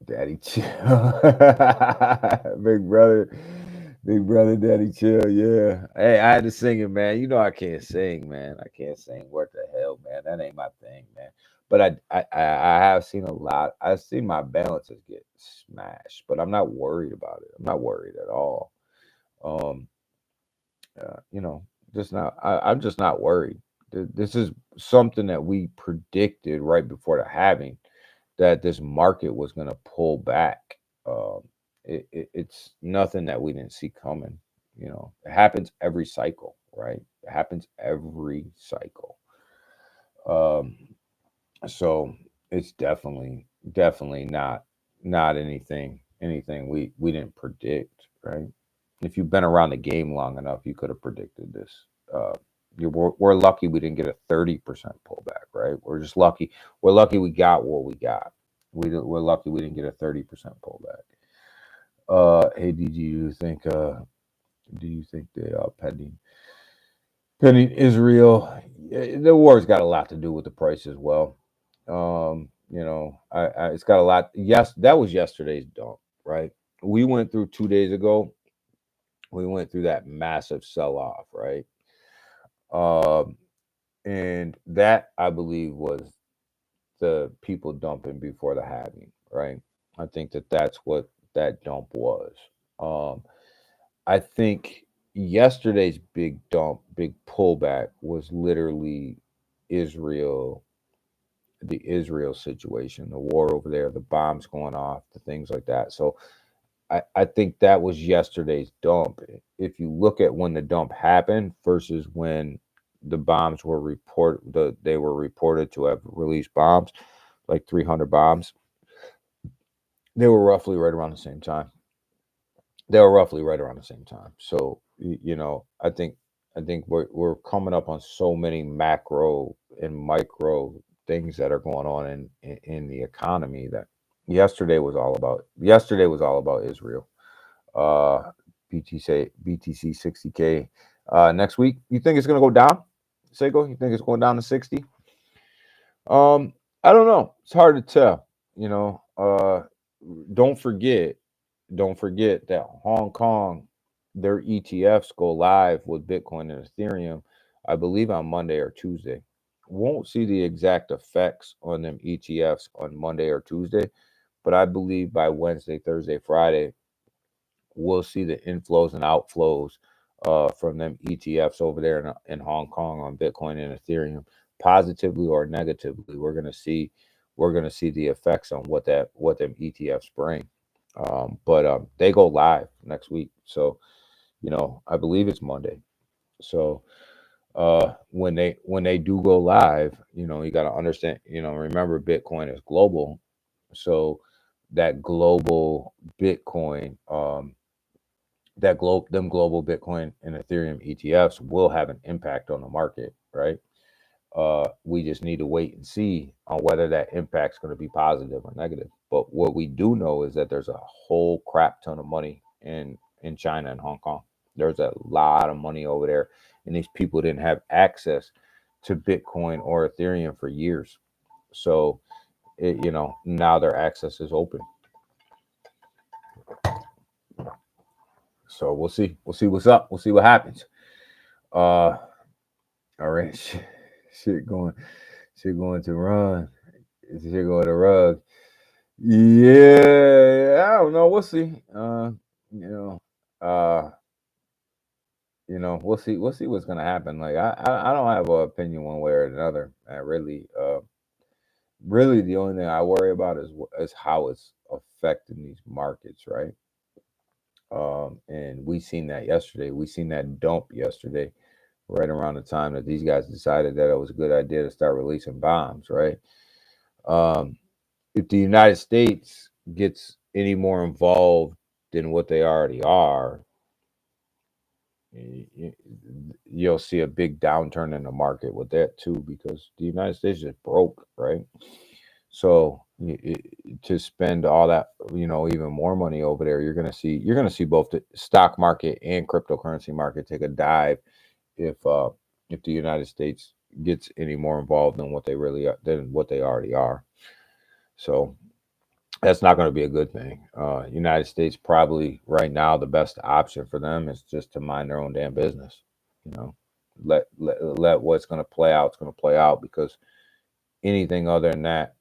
Daddy chill. Big brother, daddy chill. Yeah. Hey, I had to sing it, man. You know I can't sing, man. I can't sing. What the hell, man? That ain't my thing, man. But I have seen a lot. I've seen my balances get smashed, but I'm not worried about it. I'm not worried at all. Um, you know, just not. I'm just not worried. This is something that we predicted right before the halving that this market was going to pull back. It's nothing that we didn't see coming. It happens every cycle, right? It happens every cycle. Um, so it's definitely not anything we didn't predict, right? If you've been around the game long enough, you could have predicted this. Uh, we're lucky we didn't get a 30% pullback, right? We're just lucky. We're lucky we got what we got. We're lucky we didn't get a 30% pullback. Hey, do you think they are pending Israel? The war's got a lot to do with the price as well. It's got a lot. Yes, that was yesterday's dump, right? We went through 2 days ago. We went through that massive sell off, right? Um, and that I believe was the people dumping before the halving, right? I think that's what that dump was. Um, I think yesterday's big dump, big pullback was literally Israel, the Israel situation, the war over there, the bombs going off, the things like that. So I think that was yesterday's dump. If you look at when the dump happened versus when the bombs were they were reported to have released bombs, like 300 bombs, they were roughly right around the same time. So I think we're coming up on so many macro and micro things that are going on in the economy that yesterday was all about Israel. uh BTC 60K. Next week, you think it's going to go down, Seiko? You think it's going down to 60? I don't know, it's hard to tell. you know uh don't forget that Hong Kong, their ETFs go live with Bitcoin and Ethereum, I believe on Monday or Tuesday. Won't see the exact effects on them ETFs on Monday or Tuesday, but I believe by Wednesday, Thursday, Friday, we'll see the inflows and outflows from them ETFs over there in Hong Kong on Bitcoin and Ethereum, positively or negatively. We're gonna see the effects on what them ETFs bring. But they go live next week, so I believe it's Monday. So when they do go live, you got to understand, remember Bitcoin is global, so that global Bitcoin, them global Bitcoin and Ethereum ETFs will have an impact on the market, right? We just need to wait and see on whether that impact's going to be positive or negative. But what we do know is that there's a whole crap ton of money in China and Hong Kong. There's a lot of money over there, and these people didn't have access to Bitcoin or Ethereum for years. So, now their access is open. So we'll see. We'll see what's up. We'll see what happens. All right, shit going to run. Shit going to rug. Yeah, I don't know. We'll see. You know, uh, we'll see. We'll see what's gonna happen. Like I don't have an opinion one way or another. I really, the only thing I worry about is how it's affecting these markets, right? And we seen that yesterday. We seen that dump yesterday, right around the time that these guys decided that it was a good idea to start releasing bombs, right? Um, if the United States gets any more involved than what they already are, you'll see a big downturn in the market with that too, because the United States is broke, right? So to spend all that, even more money over there, you're gonna see both the stock market and cryptocurrency market take a dive if the United States gets any more involved than what they really are, than what they already are. So that's not going to be a good thing. United States probably right now the best option for them is just to mind their own damn business. You know, let what's going to play out. It's going to play out, because anything other than that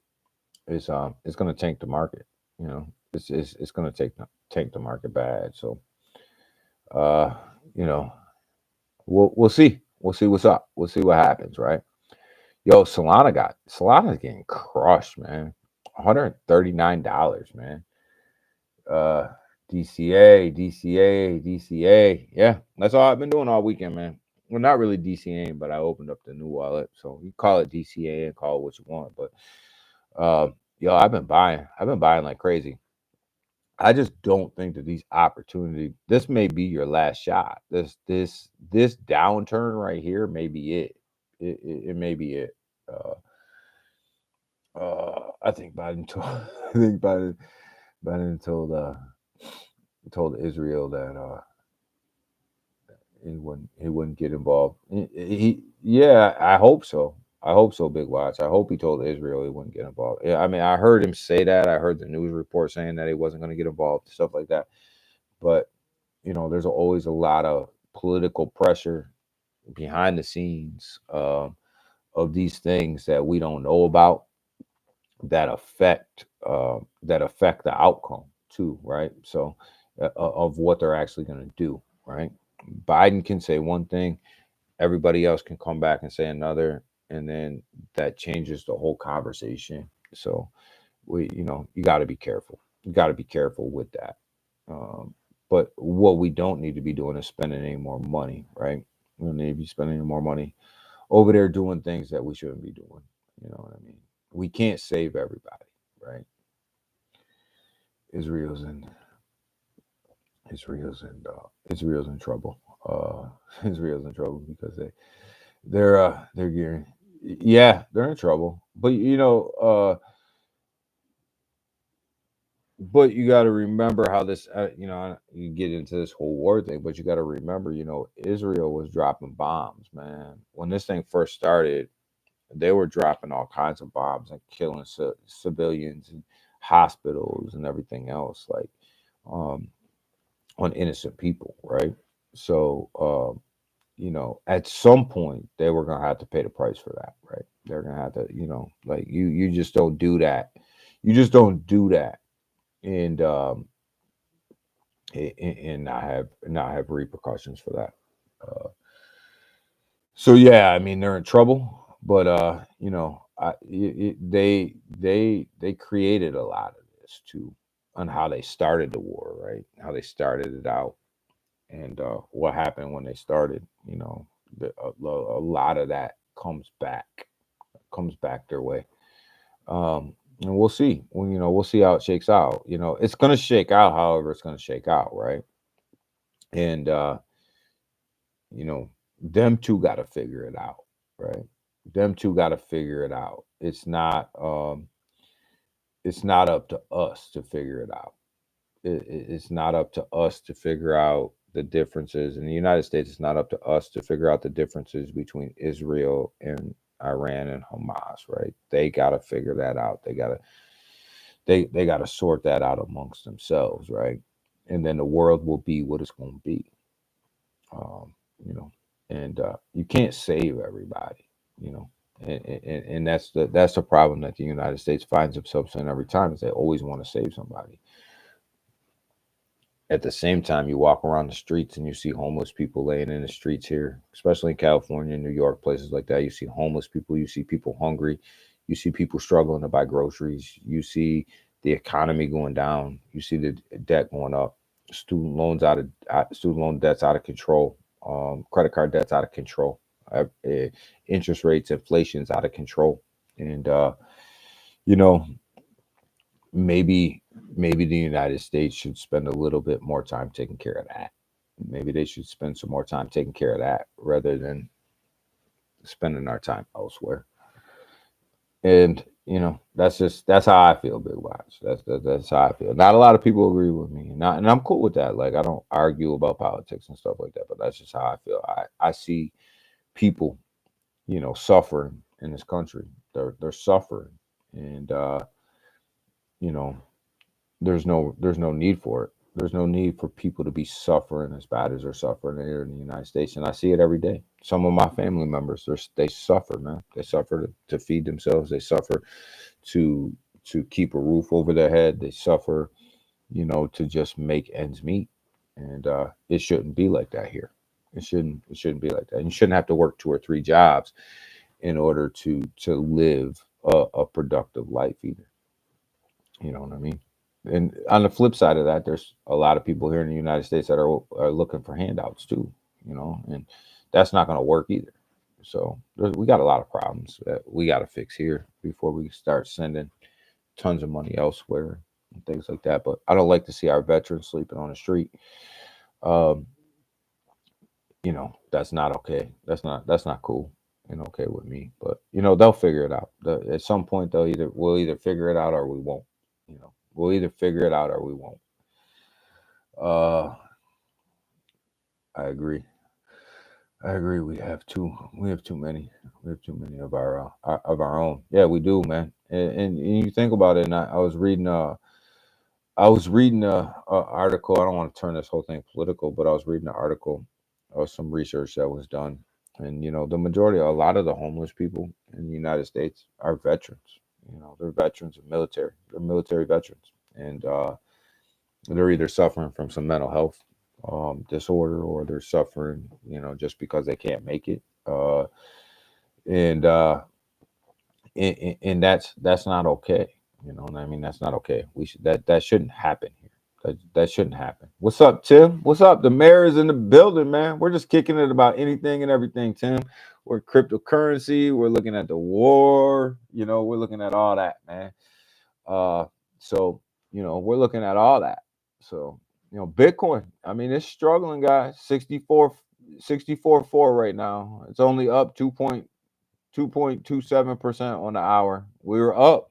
is it's going to tank the market. It's going to tank the market bad. So uh, you know, we'll see. We'll see what's up. We'll see what happens. Right. Yo, Solana's getting crushed, man. $139, man. uh DCA. Yeah, that's all I've been doing all weekend, man. Well, not really DCA, but I opened up the new wallet. So you call it DCA and call it what you want. But yo, I've been buying like crazy. I just don't think that these opportunities, this may be your last shot. This downturn right here may be it. It may be it. I think Biden told I think Biden told Israel that he wouldn't get involved. Yeah, I hope so. I hope so, Big Watch. I hope he told Israel he wouldn't get involved. Yeah, I mean, I heard him say that. I heard the news report saying that he wasn't going to get involved, stuff like that. But there's always a lot of political pressure behind the scenes of these things that we don't know about, that affect the outcome too, right? So of what they're actually going to do, right? Biden can say one thing, everybody else can come back and say another, and then that changes the whole conversation. So you got to be careful. You got to be careful with that. Um, but what we don't need to be doing is spending any more money, right? We don't need to be spending any more money over there doing things that we shouldn't be doing. You know what I mean? We can't save everybody, right? Israel's in Israel's in trouble. Israel's in trouble because they're gearing. Yeah, they're in trouble. But you got to remember how this. You get into this whole war thing, but you got to remember, Israel was dropping bombs, man. When this thing first started, they were dropping all kinds of bombs and killing civilians and hospitals and everything else, like um, on innocent people, right? So, at some point they were gonna have to pay the price for that, right? They're gonna have to, like you just don't do that. You just don't do that, and and not have repercussions for that. So yeah, I mean they're in trouble, but they created a lot of this too, on how they started the war, right? How they started it out, and what happened when they started. A lot of that comes back their way. And we'll see. We'll see how it shakes out. It's going to shake out, however it's going to shake out, right? And you know, them two got to figure it out, right? Them two got to figure it out. It's not up to us to figure it out. It's not up to us to figure out the differences in the United States. It's not up to us to figure out the differences between Israel and Iran and Hamas, right? They got to figure that out. They got to sort that out amongst themselves, right? And then the world will be what it's going to be. Um, you know, and you can't save everybody, you know, and that's the problem that the United States finds themselves in every time, is they always want to save somebody. At the same time, you walk around the streets and you see homeless people laying in the streets here, especially in California, New York, places like that. You see homeless people, you see people hungry, you see people struggling to buy groceries, you see the economy going down, you see the debt going up, student loan debts out of control, credit card debts out of control, interest rates, inflation's out of control, and you know maybe the United States should spend a little bit more time taking care of that. Maybe they should spend some more time taking care of that rather than spending our time elsewhere. And that's how I feel, Big Watch. That's how I feel. Not a lot of people agree with me, and I'm cool with that. Like I don't argue about politics and stuff like that, but that's just how I feel. I see people, suffering in this country. They're suffering, and you know there's no need for it. There's no need for people to be suffering as bad as they're suffering here in the United States, and I see it every day. Some of my family members, they suffer, man. They suffer to feed themselves. They suffer to keep a roof over their head. They suffer, to just make ends meet, and it shouldn't be like that here. It shouldn't be like that. And you shouldn't have to work two or three jobs in order to live a productive life either. You know what I mean? And on the flip side of that, there's a lot of people here in the United States that are looking for handouts too, and that's not going to work either. So we got a lot of problems that we got to fix here before we start sending tons of money elsewhere and things like that. But I don't like to see our veterans sleeping on the street. Um, that's not okay. That's not cool and okay with me. But they'll figure it out. At some point, we'll either figure it out or we won't. We'll either figure it out or we won't. Uh, I agree. I agree. We have too many. We have too many of our own. Yeah, we do, man. And you think about it. And I was reading a article. I don't want to turn this whole thing political, but I was reading an article of some research that was done, and the majority, a lot of the homeless people in the United States are veterans. They're veterans of military. They're military veterans, and they're either suffering from some mental health disorder, or they're suffering, just because they can't make it. And and that's not okay. You know what I mean? That's not okay. That shouldn't happen here. That shouldn't happen. What's up, Tim? What's up? The mayor is in the building, man. We're just kicking it about anything and everything, Tim. We're cryptocurrency. We're looking at the war. We're looking at all that, man. So we're looking at all that. So Bitcoin. I mean, it's struggling, guys. 64.4 right now. It's only up 2.27% on the hour. We were up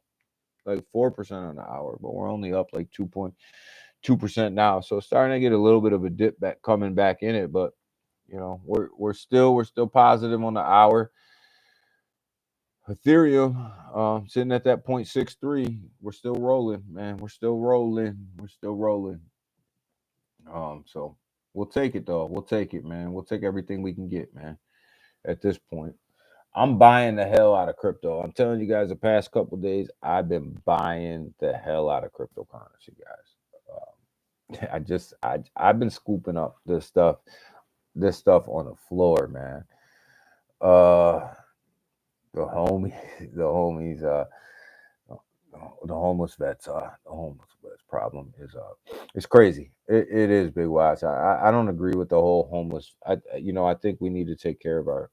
like 4% on the hour, but we're only up like 2.2% now. So starting to get a little bit of a dip back coming back in it, but we're still positive on the hour. Ethereum, sitting at that 0.63. We're still rolling, man. We're still rolling. We're still rolling. So we'll take it though. We'll take it, man. We'll take everything we can get, man. At this point, I'm buying the hell out of crypto. I'm telling you guys, the past couple days, I've been buying the hell out of cryptocurrency, guys. I've been scooping up this stuff on the floor, man. Uh, the homie, the homies, the homeless vets, the homeless vets problem is, it's crazy. It is Big Watch. I don't agree with the whole homeless. I think we need to take care of our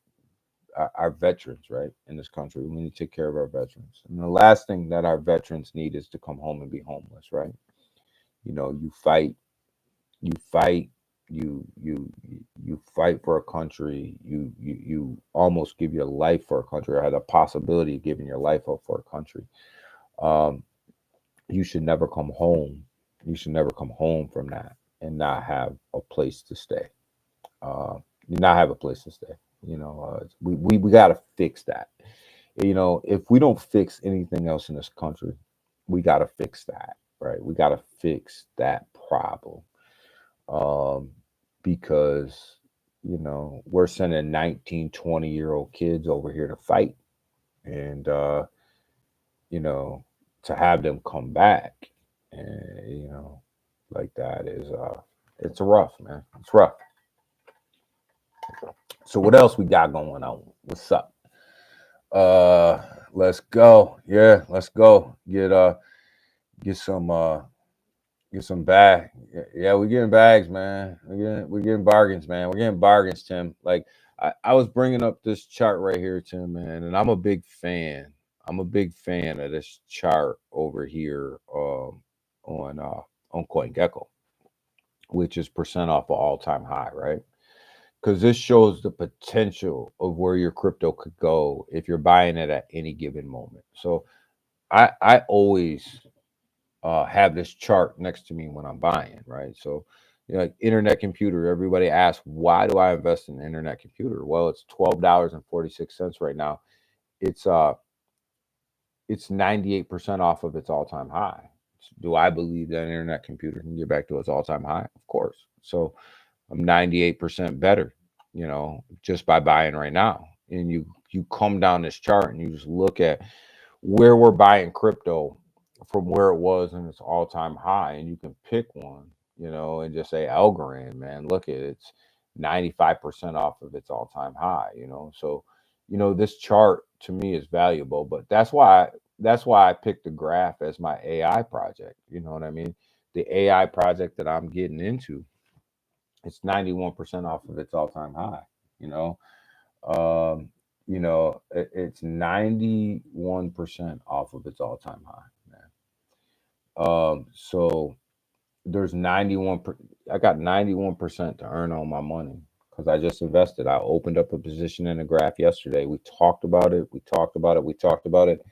veterans, right, in this country. We need to take care of our veterans. And the last thing that our veterans need is to come home and be homeless, right? You fight, you fight, you fight for a country. You almost give your life for a country, or have the possibility of giving your life up for a country. Um, you should never come home. You should never come home from that and not have a place to stay. Not have a place to stay. We got to fix that. If we don't fix anything else in this country, we got to fix that, right? We got to fix that problem, um, because we're sending 19, 20-year-old kids over here to fight, and you know to have them come back, and like that is it's rough, man. It's rough. So what else we got going on? What's up? Let's go. Yeah, let's go. Get some get some bag. Yeah, we're getting bags, man. We're getting bargains, man. We're getting bargains, Tim. Like I was bringing up this chart right here, Tim, man, and I'm a big fan. I'm a big fan of this chart over here, on CoinGecko, which is percent off of all time high, right? Because this shows the potential of where your crypto could go if you're buying it at any given moment. So I always have this chart next to me when I'm buying, right? So, like internet computer, everybody asks, why do I invest in an internet computer? Well, it's $12.46 right now. It's uh it's 98% off of its all-time high. Do I believe that an internet computer can get back to its all-time high? Of course. So I'm 98% better, just by buying right now. And you come down this chart and you just look at where we're buying crypto from where it was in its all-time high, and you can pick one, and just say Algorand, man, look at it, it's 95% off of its all-time high. So this chart to me is valuable, but that's why I picked the graph as my AI project. You know what I mean? The AI project that I'm getting into, it's 91% off of its all-time high. You know, it's 91% off of its all-time high, man. So there's 91. I got 91% to earn on my money because I just invested. I opened up a position in a graph yesterday. We talked about it. We talked about it. We talked about it.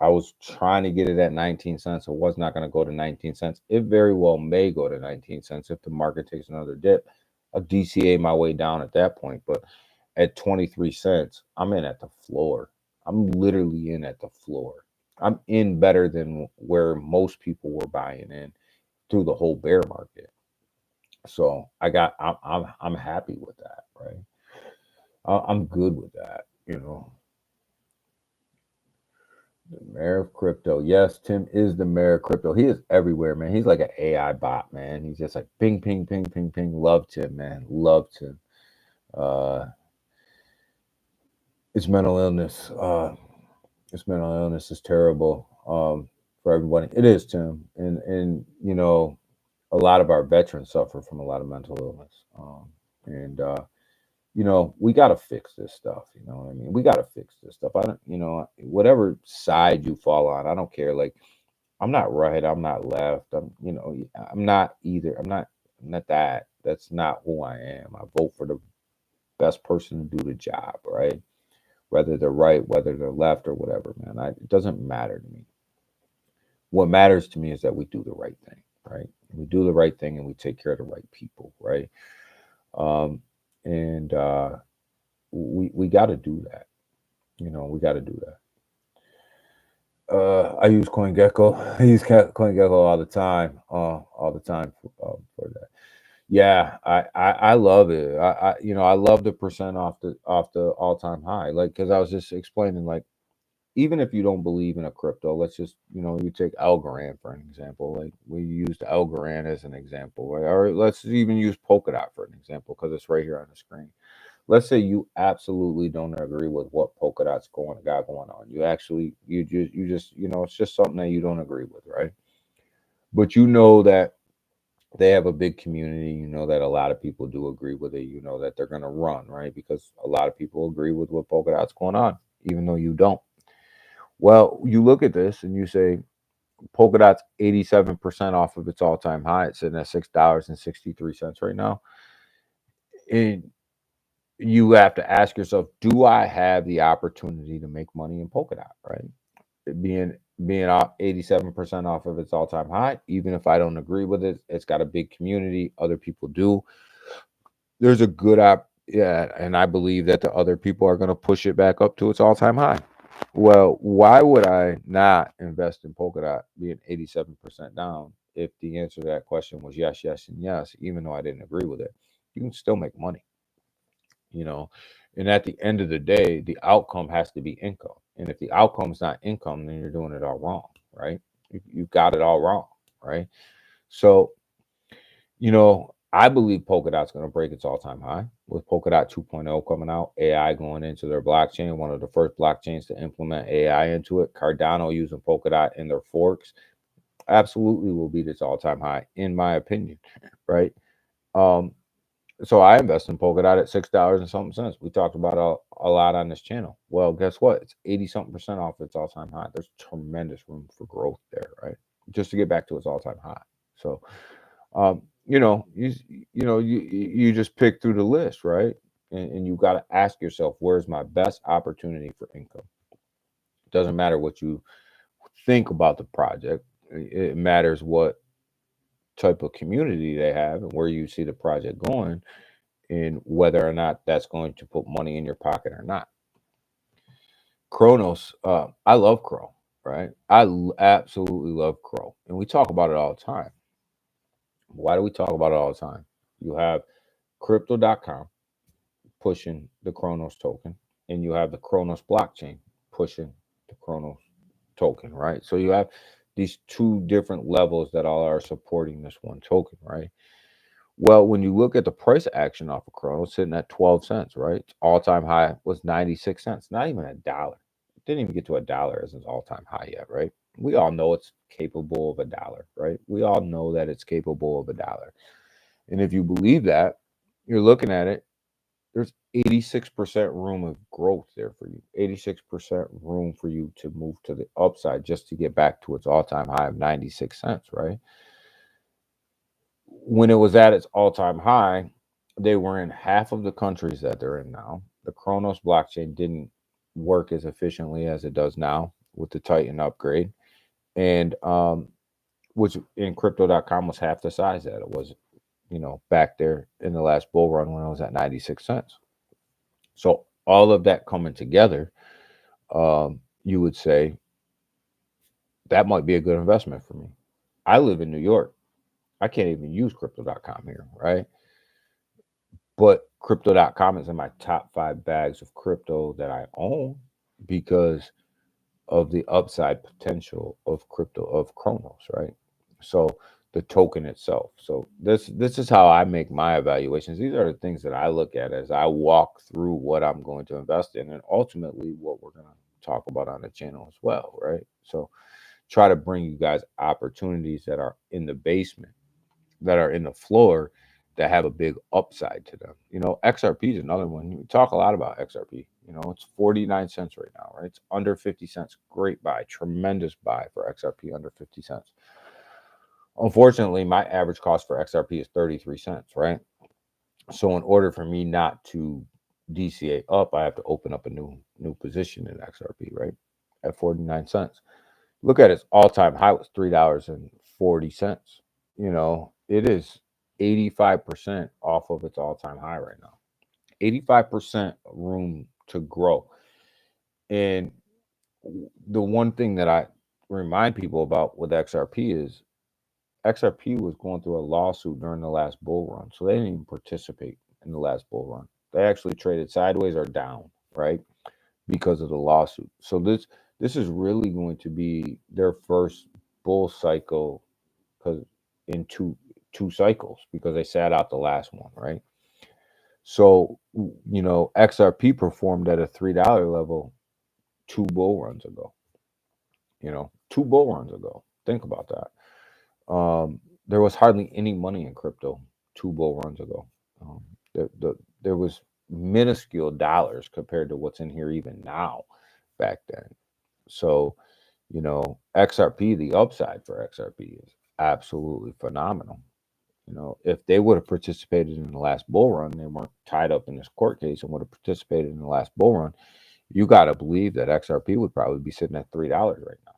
I was trying to get it at 19 cents. It was not going to go to 19 cents. It very well may go to 19 cents if the market takes another dip. I'll DCA my way down at that point. But at 23 cents, I'm in at the floor. I'm literally in at the floor. I'm in better than where most people were buying in through the whole bear market. So I'm happy with that, right? I'm good with that. The mayor of crypto. Yes, Tim is the mayor of crypto. He is everywhere, man. He's like an AI bot, man. He's just like ping, ping, ping, ping, ping. Love Tim, man. Love Tim. Uh, it's mental illness. This mental illness is terrible, for everybody. It is, Tim, and a lot of our veterans suffer from a lot of mental illness, and we got to fix this stuff. You know what I mean? We got to fix this stuff. I don't, whatever side you fall on, I don't care. Like, I'm not right. I'm not left. I'm not either. I'm not that. That's not who I am. I vote for the best person to do the job, right? Whether they're right, whether they're left, or whatever, man. It doesn't matter to me. What matters to me is that we do the right thing, right? We do the right thing and we take care of the right people, right? Um, and we got to do that. We got to do that. I use CoinGecko. I use CoinGecko all the time for that. Yeah, I love it. I love the percent off the all time high. Like, because I was just explaining, like, even if you don't believe in a crypto, let's just, you take Algorand for an example. Like, we used Algorand as an example, right? Or let's even use Polkadot for an example because it's right here on the screen. let's say you absolutely don't agree with what Polkadot's got going on. It's just something that you don't agree with, right? But you know that they have a big community. You know that a lot of people do agree with it. You know that they're going to run, right? Because a lot of people agree with what Polkadot's going on, even though you don't. Well, you look at this and you say Polkadot's 87% off of its all-time high. It's sitting at $6.63 right now. And you have to ask yourself, do I have the opportunity to make money in Polkadot, right? Being off 87% off of its all-time high, even if I don't agree with it, it's got a big community, other people do. There's a good yeah, and I believe that the other people are going to push it back up to its all-time high. Well, why would I not invest in Polkadot being 87% down if the answer to that question was yes, yes, and yes, even though I didn't agree with it? You can still make money, you know. And at the end of the day, the outcome has to be income. And if the outcome is not income, then you're doing it all wrong, right? You got it all wrong, right? So, I believe Polkadot's going to break its all-time high with Polkadot 2.0 coming out, AI going into their blockchain, one of the first blockchains to implement AI into it. Cardano using Polkadot in their forks absolutely will beat its all-time high, in my opinion, right? So I invest in Polkadot at $6 and something cents. We talked about a lot on this channel. Well, guess what? It's 80 something percent off its all-time high. There's tremendous room for growth there, right? Just to get back to its all-time high. So you just pick through the list, right? And you got to ask yourself, where's my best opportunity for income? It doesn't matter what you think about the project. It matters what type of community they have and where you see the project going and whether or not that's going to put money in your pocket or not. Kronos, I love Crow, right? Absolutely love Crow. And we talk about it all the time. Why do we talk about it all the time? You have crypto.com pushing the Kronos token, and you have the Kronos blockchain pushing the Kronos token, right? So you have these two different levels that all are supporting this one token, right? Well, when you look at the price action off of Kronos, sitting at 12 cents, right? All time high was 96 cents, not even a dollar. It didn't even get to a dollar as its all time high yet, right? We all know it's capable of a dollar, right? We all know that it's capable of a dollar. And if you believe that, you're looking at it, there's 86% room of growth there for you. 86% room for you to move to the upside just to get back to its all-time high of 96 cents, right? When it was at its all-time high, they were in half of the countries that they're in now. The Kronos blockchain didn't work as efficiently as it does now with the Titan upgrade. And which in crypto.com was half the size that it was, back there in the last bull run when it was at 96 cents. So all of that coming together, you would say that might be a good investment for me. I live in New York. I can't even use crypto.com here, right? But crypto.com is in my top 5 bags of crypto that I own because of the upside potential of crypto of Kronos, right? So the token itself. So this is how I make my evaluations. These are the things that I look at as I walk through what I'm going to invest in and ultimately what we're going to talk about on the channel as well, right? So try to bring you guys opportunities that are in the basement, that are in the floor, that have a big upside to them. XRP is another one. We talk a lot about XRP. It's 49 cents right now, right? It's under 50 cents. Great buy, tremendous buy for XRP under 50 cents. Unfortunately, my average cost for XRP is 33 cents, right? So in order for me not to DCA up, I have to open up a new position in XRP, right? At 49 cents. Look at its all-time high was $3.40. It is 85% off of its all-time high right now. 85% room to grow. And the one thing that I remind people about with XRP is XRP was going through a lawsuit during the last bull run. So they didn't even participate in the last bull run. They actually traded sideways or down, right? Because of the lawsuit. So this is really going to be their first bull cycle because in two cycles because they sat out the last one, right? So, XRP performed at a $3 level 2 bull runs ago. 2 bull runs ago. Think about that. There was hardly any money in crypto 2 bull runs ago. Um, there was minuscule dollars compared to what's in here even now back then. So, XRP, the upside for XRP is absolutely phenomenal. If they would have participated in the last bull run, they weren't tied up in this court case and would have participated in the last bull run, you got to believe that XRP would probably be sitting at $3 right now.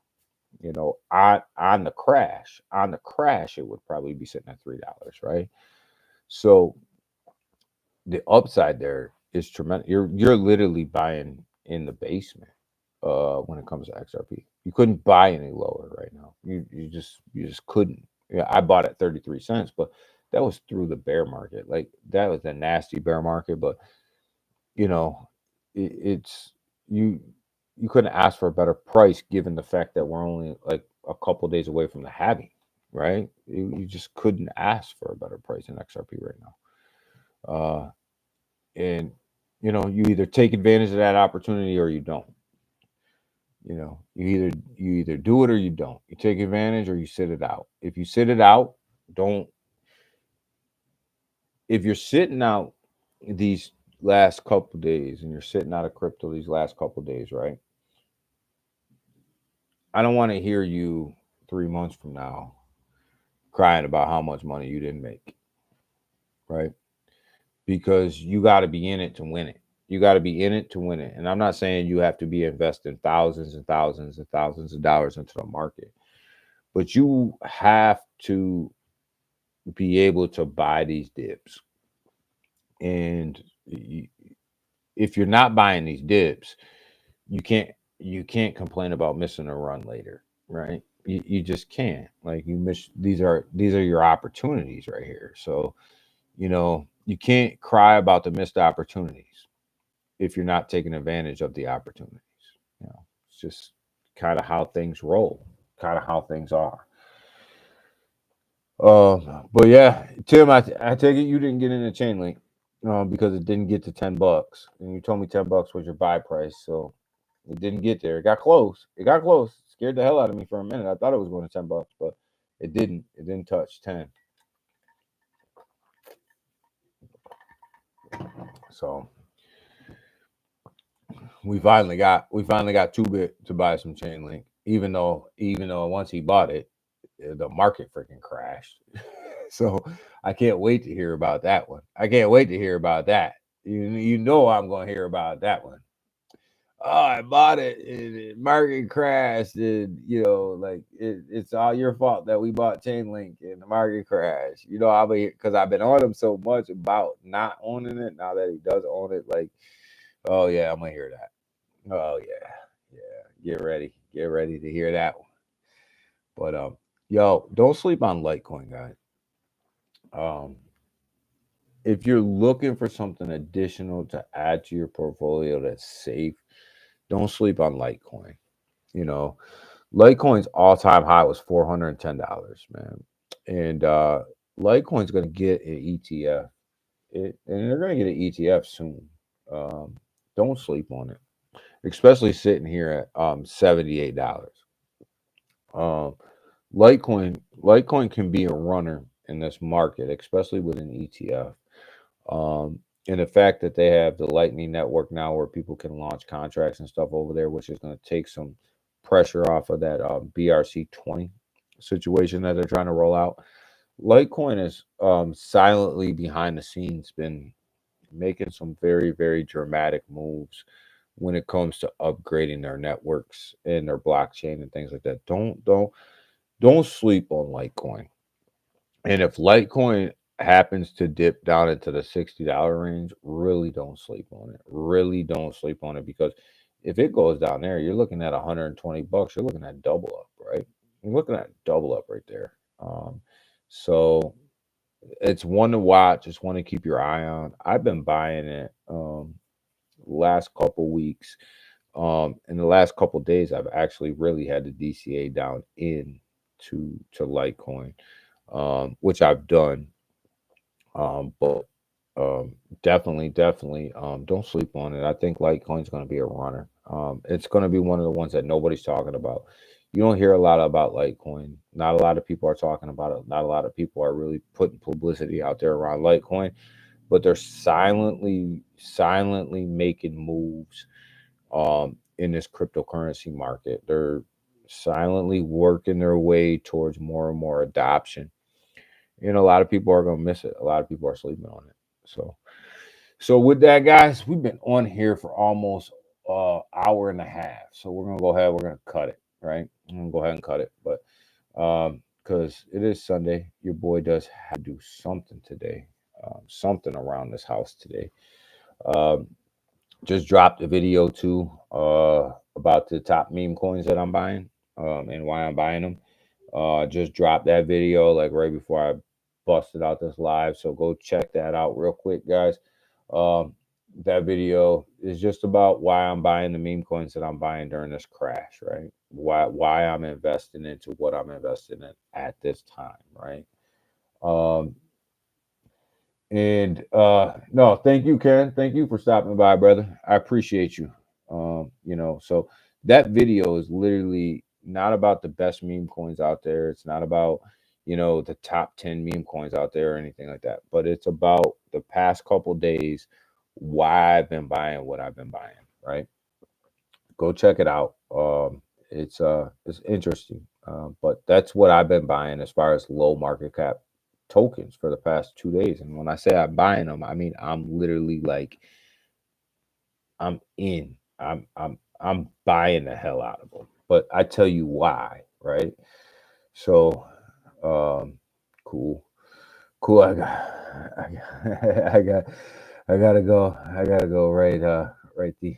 On the crash, it would probably be sitting at $3, right? So the upside there is tremendous. You're literally buying in the basement when it comes to XRP. You couldn't buy any lower right now. You just couldn't. Yeah, I bought at 33 cents, but that was through the bear market. Like that was a nasty bear market, but it's you couldn't ask for a better price given the fact that we're only like a couple days away from the halving, right? You just couldn't ask for a better price in XRP right now. And you either take advantage of that opportunity or you don't. You either do it or you don't. You take advantage or you sit it out. If you sit it out, don't. If you're sitting out these last couple days and you're sitting out of crypto these last couple days, right? I don't want to hear you 3 months from now crying about how much money you didn't make, right? Because you got to be in it to win it. You got to be in it to win it. And I'm not saying you have to be investing thousands and thousands and thousands of dollars into the market, but you have to be able to buy these dips. And if you're not buying these dips, you can't complain about missing a run later, right? You just can't. Like you miss these are your opportunities right here. So you can't cry about the missed opportunities if you're not taking advantage of the opportunities. It's just kind of how things roll, kind of how things are. But yeah, Tim, I take it you didn't get in the chain link because it didn't get to $10, and you told me $10 was your buy price, so it didn't get there. It got close. It got close. Scared the hell out of me for a minute. I thought it was going to $10, but it didn't. It didn't touch 10. So we finally got 2-bit to buy some chain link. Even though once he bought it, the market freaking crashed. So I can't wait to hear about that one. I can't wait to hear about that. I'm going to hear about that one. Oh, I bought it and market crashed, and like it's all your fault that we bought Chainlink and the market crashed. I'll be because I've been on him so much about not owning it. Now that he does own it, like, oh yeah, I'm gonna hear that. Oh yeah, get ready to hear that one. But yo, don't sleep on Litecoin, guys. If you're looking for something additional to add to your portfolio that's safe, don't sleep on Litecoin. Litecoin's all-time high was $410, man. And Litecoin's going to get an ETF. And they're going to get an ETF soon. Don't sleep on it, especially sitting here at $78. Litecoin can be a runner in this market, especially with an ETF. And the fact that they have the Lightning Network now where people can launch contracts and stuff over there, which is going to take some pressure off of that BRC20 situation that they're trying to roll out. Litecoin is silently behind the scenes been making some very, very dramatic moves when it comes to upgrading their networks and their blockchain and things like that. Don't sleep on Litecoin. And if Litecoin happens to dip down into the $60 range, really don't sleep on it. Really don't sleep on it, because if it goes down there, you're looking at $120. You're looking at double up, right? You're looking at double up right there. So it's one to watch. It's one to keep your eye on. I've been buying it last couple weeks. In the last couple days, I've actually really had the DCA down in to Litecoin, which I've done. But Definitely, definitely. Don't sleep on it. I think Litecoin's going to be a runner. It's going to be one of the ones that nobody's talking about. You don't hear a lot about Litecoin. Not a lot of people are talking about it. Not a lot of people are really putting publicity out there around Litecoin, but they're silently making moves in this cryptocurrency market. They're silently working their way towards more and more adoption. A lot of people are going to miss it. A lot of people are sleeping on it. So with that, guys, we've been on here for almost hour and a half. So we're gonna go ahead. We're gonna cut it, right? I'm gonna go ahead and cut it, but because it is Sunday, your boy does have to do something today, something around this house today. Um, just dropped a video too about the top meme coins that I'm buying and why I'm buying them. Just dropped that video like right before I busted out this live. So go check that out real quick, guys. Um, that video is just about why I'm buying the meme coins that I'm buying during this crash, right? Why I'm investing into what I'm investing in at this time, right? Um, and no, thank you, Ken. Thank you for stopping by, brother. I appreciate you. So that video is literally not about the best meme coins out there. It's not about, the top 10 meme coins out there or anything like that. But it's about the past couple days, why I've been buying what I've been buying, right? Go check it out. It's interesting. But that's what I've been buying as far as low market cap tokens for the past 2 days. And when I say I'm buying them, I mean I'm literally like I'm in. I'm buying the hell out of them. But I tell you why, right? So, cool, cool. I got, I gotta go. I gotta go right. Right the,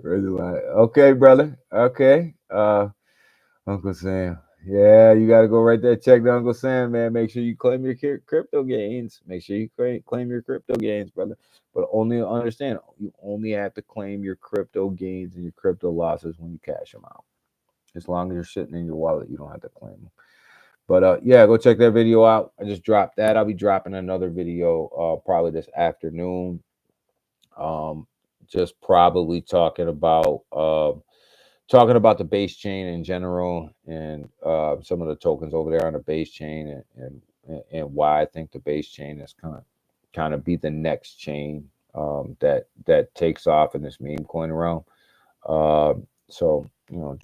right the line. Okay, brother. Okay. Uncle Sam. Yeah, you got to go right there. Check the Uncle Sam, man. Make sure you claim your crypto gains. Make sure you claim your crypto gains, brother. But only understand, you only have to claim your crypto gains and your crypto losses when you cash them out. As long as you're sitting in your wallet, you don't have to claim them. But yeah, go check that video out. I just dropped that. I'll be dropping another video probably this afternoon. Just probably talking about the base chain in general and some of the tokens over there on the base chain and why I think the base chain is kind of be the next chain that takes off in this meme coin realm. So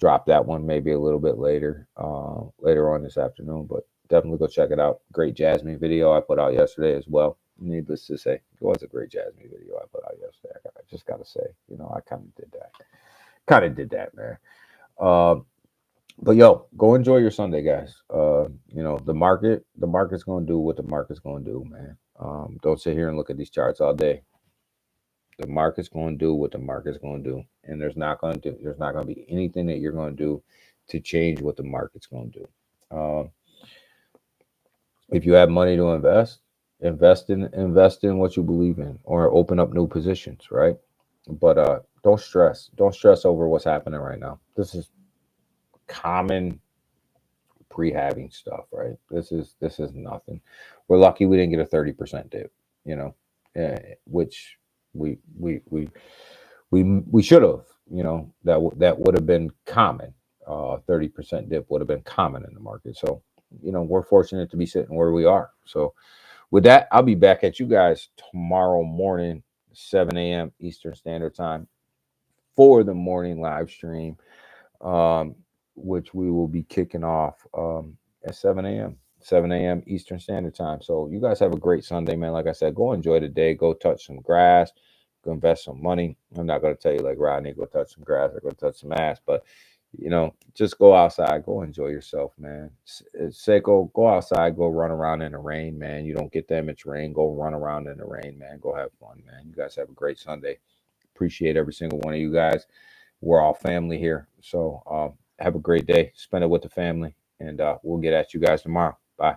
drop that one maybe a little bit later on this afternoon, but definitely go check it out. Great Jasmine video I put out yesterday as well. Needless to say, it was a great Jasmine video I put out yesterday. I just gotta say, I kind of did that, man. But yo, go enjoy your Sunday, guys. The market's gonna do what the market's gonna do, man. Don't sit here and look at these charts all day. The market's gonna do what the market's gonna do, and there's not gonna be anything that you're gonna do to change what the market's gonna do. If you have money to invest in what you believe in, or open up new positions, right? But don't stress over what's happening right now. This is common pre-halving stuff, right? This is nothing. We're lucky we didn't get a 30% dip, which we should have. That would have been common. 30% dip would have been common in the market. So we're fortunate to be sitting where we are. So with that, I'll be back at you guys tomorrow morning, 7 a.m. Eastern Standard Time, for the morning live stream, which we will be kicking off at 7 a.m. Eastern Standard Time. So you guys have a great Sunday, man. Like I said, go enjoy the day. Go touch some grass. Go invest some money. I'm not going to tell you like Rodney, go touch some grass or go touch some ass, but just go outside, go enjoy yourself, man. Seiko, go outside, go run around in the rain, man. You don't get that much rain. Go run around in the rain, man. Go have fun, man. You guys have a great Sunday. Appreciate every single one of you guys. We're all family here. So have a great day. Spend it with the family, and we'll get at you guys tomorrow. Bye.